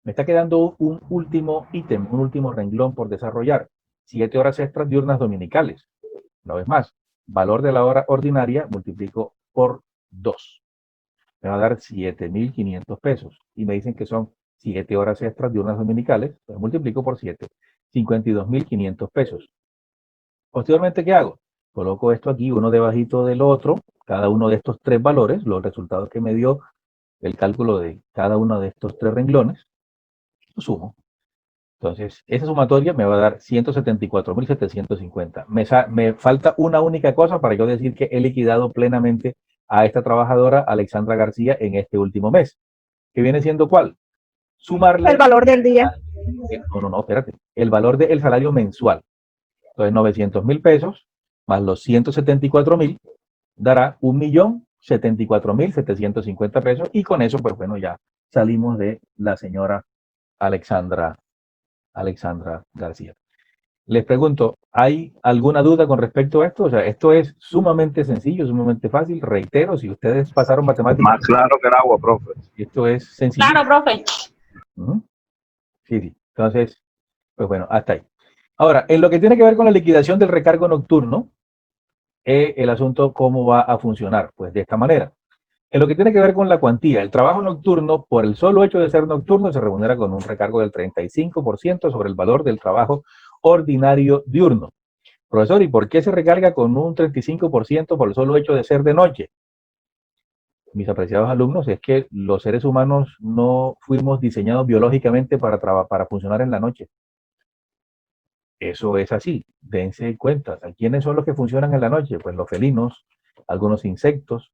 Me está quedando un último ítem, un último renglón por desarrollar. 7 horas extras diurnas dominicales. Una vez más, valor de la hora ordinaria multiplico por 2. Me va a dar 7.500 pesos. Y me dicen que son 7 horas extras diurnas dominicales. Pues multiplico por 7. 52.500 pesos. Posteriormente, ¿qué hago? Coloco esto aquí, uno debajito del otro, cada uno de estos tres valores, los resultados que me dio el cálculo de cada uno de estos tres renglones, lo sumo. Entonces, esa sumatoria me va a dar 174.750. Me falta una única cosa para yo decir que he liquidado plenamente a esta trabajadora, Alexandra García, en este último mes. ¿Que viene siendo cuál? Sumarle El valor del día. No, espérate. El valor del salario mensual. Entonces, 900.000 pesos más los 174.000 dará 1.074.750 pesos. Y con eso, pues bueno, ya salimos de la señora Alexandra García. Les pregunto, ¿hay alguna duda con respecto a esto? O sea, esto es sumamente sencillo, sumamente fácil. Reitero, si ustedes pasaron matemáticas... Más claro que el agua, profe. Esto es sencillo. Claro, profe. Sí. Entonces, pues bueno, hasta ahí. Ahora, en lo que tiene que ver con la liquidación del recargo nocturno, el asunto cómo va a funcionar, pues de esta manera. En lo que tiene que ver con la cuantía, el trabajo nocturno, por el solo hecho de ser nocturno, se remunera con un recargo del 35% sobre el valor del trabajo ordinario diurno. Profesor, ¿y por qué se recarga con un 35% por el solo hecho de ser de noche? Mis apreciados alumnos, es que los seres humanos no fuimos diseñados biológicamente para funcionar en la noche. Eso es así, dense cuenta. ¿Quiénes son los que funcionan en la noche? Pues los felinos, algunos insectos,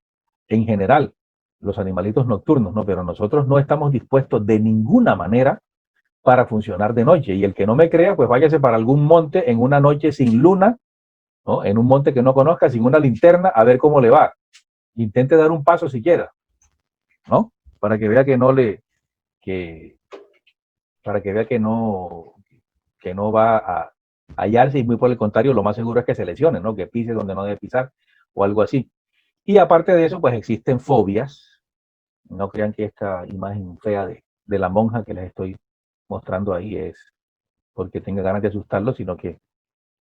en general, los animalitos nocturnos, ¿no? Pero nosotros no estamos dispuestos de ninguna manera para funcionar de noche. Y el que no me crea, pues váyase para algún monte en una noche sin luna, ¿no? En un monte que no conozca, sin una linterna, a ver cómo le va. Intente dar un paso siquiera, ¿no? Para que vea que no va a hallarse, y muy por el contrario, lo más seguro es que se lesione, ¿no? Que pise donde no debe pisar o algo así. Y aparte de eso, pues existen fobias. No crean que esta imagen fea de la monja que les estoy mostrando ahí es porque tenga ganas de asustarlos, sino que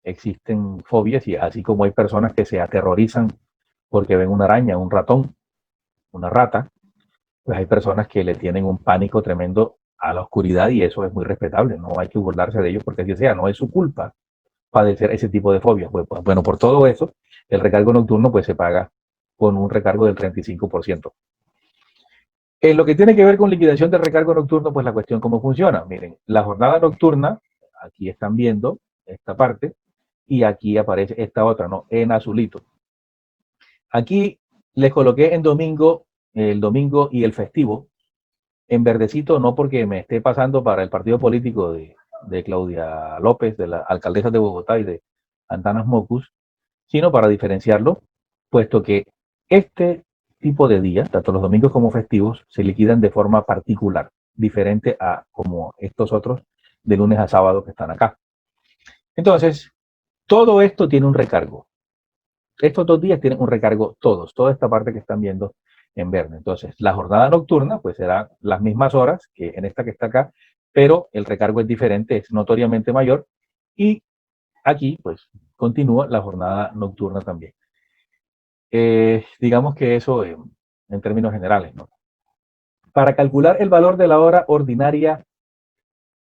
existen fobias, y así como hay personas que se aterrorizan porque ven una araña, un ratón, una rata, pues hay personas que le tienen un pánico tremendo a la oscuridad, y eso es muy respetable, no hay que burlarse de ellos porque así sea, no es su culpa padecer ese tipo de fobias. Pues, bueno, por todo eso, el recargo nocturno pues se paga con un recargo del 35%. En lo que tiene que ver con liquidación del recargo nocturno, pues la cuestión cómo funciona. Miren, la jornada nocturna, aquí están viendo esta parte, y aquí aparece esta otra, ¿no? En azulito. Aquí les coloqué en domingo, el domingo y el festivo, en verdecito, no porque me esté pasando para el partido político de Claudia López, de la alcaldesa de Bogotá, y de Antanas Mocus, sino para diferenciarlo, puesto que este tipo de días, tanto los domingos como festivos, se liquidan de forma particular, diferente a como estos otros de lunes a sábado que están acá. Entonces, todo esto tiene un recargo. Estos 2 días tienen un recargo todos, toda esta parte que están viendo en verde. Entonces, la jornada nocturna, pues será las mismas horas que en esta que está acá, pero el recargo es diferente, es notoriamente mayor, y aquí, pues, continúa la jornada nocturna también. Digamos que eso en términos generales, ¿no? Para calcular el valor de la hora ordinaria,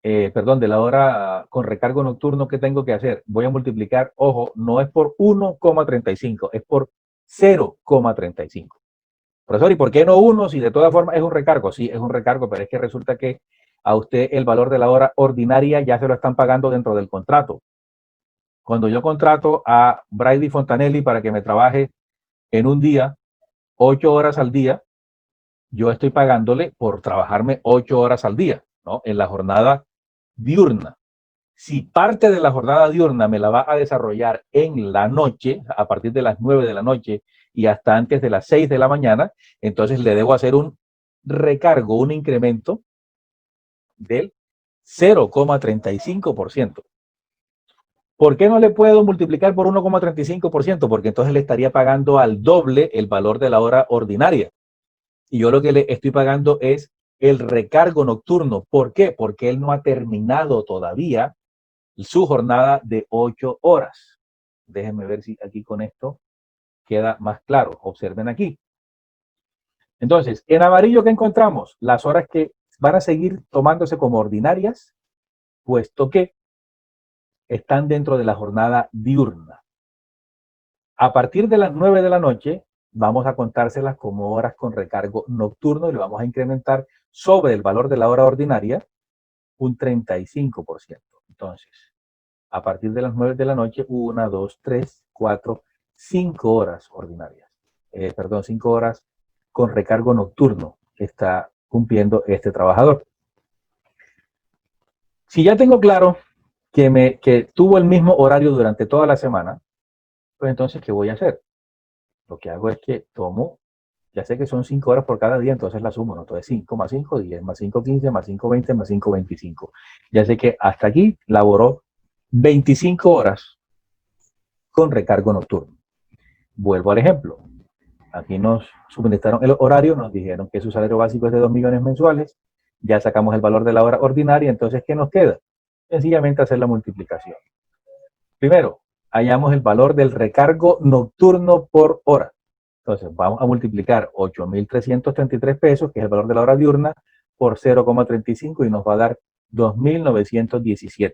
de la hora con recargo nocturno, ¿qué tengo que hacer? Voy a multiplicar, ojo, no es por 1,35, es por 0,35. Profesor, ¿y por qué no uno si de todas formas es un recargo? Sí, es un recargo, pero es que resulta que a usted el valor de la hora ordinaria ya se lo están pagando dentro del contrato. Cuando yo contrato a Brady Fontanelli para que me trabaje en un día, 8 horas al día, yo estoy pagándole por trabajarme 8 horas al día, ¿no? En la jornada diurna. Si parte de la jornada diurna me la va a desarrollar en la noche, a partir de las 9 de la noche y hasta antes de las 6 de la mañana, entonces le debo hacer un recargo, un incremento del 0,35%. ¿Por qué no le puedo multiplicar por 1,35%? Porque entonces le estaría pagando al doble el valor de la hora ordinaria. Y yo lo que le estoy pagando es el recargo nocturno. ¿Por qué? Porque él no ha terminado todavía su jornada de 8 horas. Déjenme ver si aquí con esto queda más claro. Observen aquí. Entonces, en amarillo, ¿qué encontramos? Las horas que van a seguir tomándose como ordinarias, puesto que están dentro de la jornada diurna. A partir de las 9 de la noche, vamos a contárselas como horas con recargo nocturno y le vamos a incrementar sobre el valor de la hora ordinaria un 35%. Entonces, a partir de las 9 de la noche, 1, 2, 3, 4, 5 horas ordinarias. 5 horas con recargo nocturno que está cumpliendo este trabajador. Si ya tengo claro que tuvo el mismo horario durante toda la semana, pues entonces, ¿qué voy a hacer? Lo que hago es que tomo, ya sé que son 5 horas por cada día, entonces la sumo, ¿no? Entonces 5 más 5, 10, más 5, 15, más 5, 20, más 5, 25. Ya sé que hasta aquí laboró 25 horas con recargo nocturno. Vuelvo al ejemplo. Aquí nos suministraron el horario, nos dijeron que su salario básico es de 2 millones mensuales, ya sacamos el valor de la hora ordinaria, entonces, ¿qué nos queda? Sencillamente hacer la multiplicación. Primero, hallamos el valor del recargo nocturno por hora. Entonces, vamos a multiplicar 8.333 pesos, que es el valor de la hora diurna, por 0,35 y nos va a dar 2.917.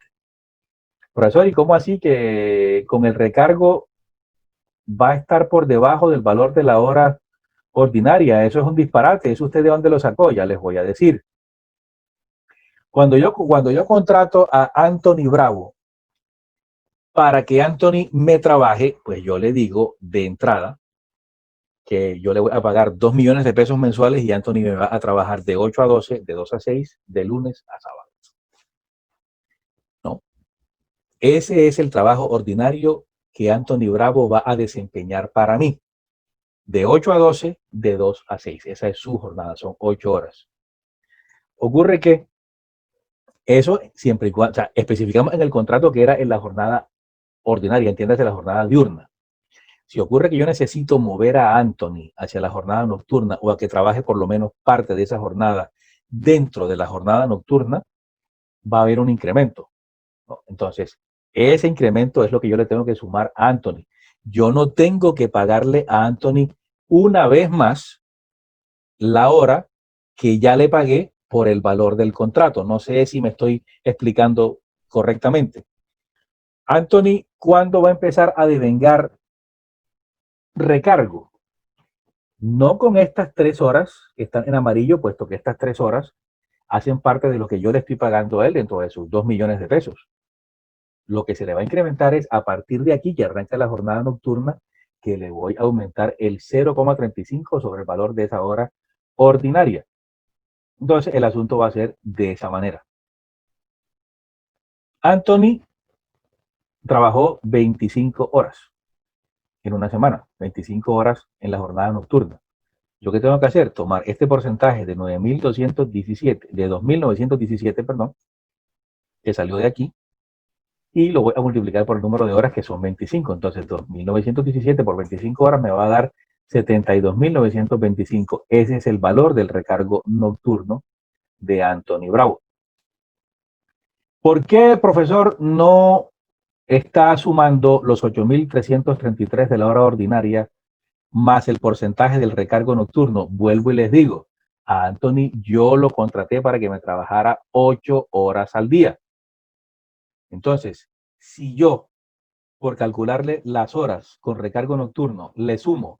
Profesor, ¿y cómo así que con el recargo va a estar por debajo del valor de la hora ordinaria? Eso es un disparate. ¿Eso usted de dónde lo sacó? Ya les voy a decir. Cuando yo contrato a Anthony Bravo para que Anthony me trabaje, pues yo le digo de entrada que yo le voy a pagar 2 millones de pesos mensuales y Anthony me va a trabajar de 8 a 12, de 2 a 6, de lunes a sábado. ¿No? Ese es el trabajo ordinario que Anthony Bravo va a desempeñar para mí. De 8 a 12, de 2 a 6. Esa es su jornada, son 8 horas. Ocurre que eso siempre y cuando, o sea, especificamos en el contrato que era en la jornada ordinaria, entiéndase la jornada diurna. Si ocurre que yo necesito mover a Anthony hacia la jornada nocturna o a que trabaje por lo menos parte de esa jornada dentro de la jornada nocturna, va a haber un incremento, ¿no? Entonces, ese incremento es lo que yo le tengo que sumar a Anthony. Yo no tengo que pagarle a Anthony una vez más la hora que ya le pagué por el valor del contrato. No sé si me estoy explicando correctamente. Anthony, ¿cuándo va a empezar a devengar recargo? No con estas 3 horas que están en amarillo, puesto que estas 3 horas hacen parte de lo que yo le estoy pagando a él dentro de sus 2 millones de pesos. Lo que se le va a incrementar es a partir de aquí, que arranca la jornada nocturna, que le voy a aumentar el 0,35 sobre el valor de esa hora ordinaria. Entonces, el asunto va a ser de esa manera. Anthony trabajó 25 horas en una semana, 25 horas en la jornada nocturna. ¿Yo qué tengo que hacer? Tomar este porcentaje de 9.217, de 2.917, perdón, que salió de aquí, y lo voy a multiplicar por el número de horas, que son 25. Entonces, 2.917 por 25 horas me va a dar 72.925. Ese es el valor del recargo nocturno de Anthony Bravo. ¿Por qué, profesor, no está sumando los 8.333 de la hora ordinaria más el porcentaje del recargo nocturno? Vuelvo y les digo, a Anthony yo lo contraté para que me trabajara 8 horas al día. Entonces, si yo, por calcularle las horas con recargo nocturno, le sumo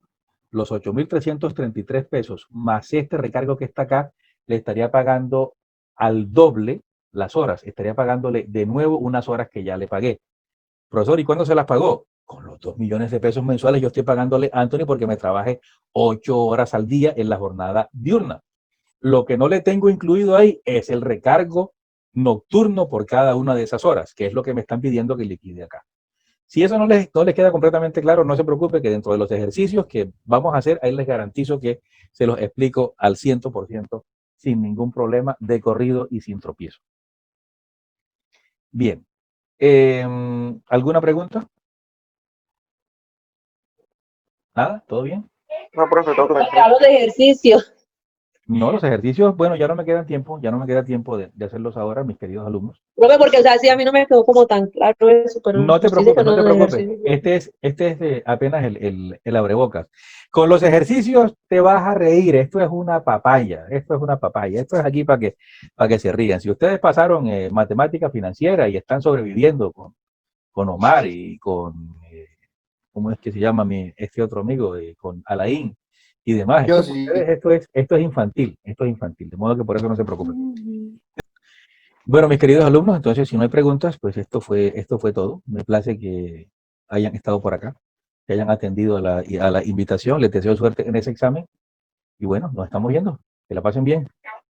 los 8.333 pesos más este recargo que está acá, le estaría pagando al doble las horas. Estaría pagándole de nuevo unas horas que ya le pagué. Profesor, ¿y cuándo se las pagó? Con los 2 millones de pesos mensuales yo estoy pagándole a Anthony porque me trabaje 8 horas al día en la jornada diurna. Lo que no le tengo incluido ahí es el recargo nocturno por cada una de esas horas, que es lo que me están pidiendo que liquide acá. Si eso no les queda completamente claro, no se preocupe que dentro de los ejercicios que vamos a hacer, ahí les garantizo que se los explico al 100% sin ningún problema, de corrido y sin tropiezo. Bien. ¿Alguna pregunta? ¿Nada? ¿Todo bien? No, profe, todo correcto. Hablo de ejercicio. No, los ejercicios, bueno, ya no me queda tiempo de hacerlos ahora, mis queridos alumnos. Profe, porque, o sea, sí, a mí no me quedó como tan claro eso, pero No te usted dice preocupes, que no te de preocupes. ejercicio. Este es apenas el abrebocas. Con los ejercicios te vas a reír. Esto es una papaya. Esto es aquí para que se rían. Si ustedes pasaron matemática financiera y están sobreviviendo con Omar y con, ¿cómo es que se llama este otro amigo? Con Alain y demás. Yo Esto, sí. esto es infantil. Esto es infantil. De modo que por eso no se preocupen. Bueno, mis queridos alumnos, entonces si no hay preguntas, pues esto fue todo. Me place que hayan estado por acá, que hayan atendido a la invitación. Les deseo suerte en ese examen y bueno, nos estamos viendo. Que la pasen bien.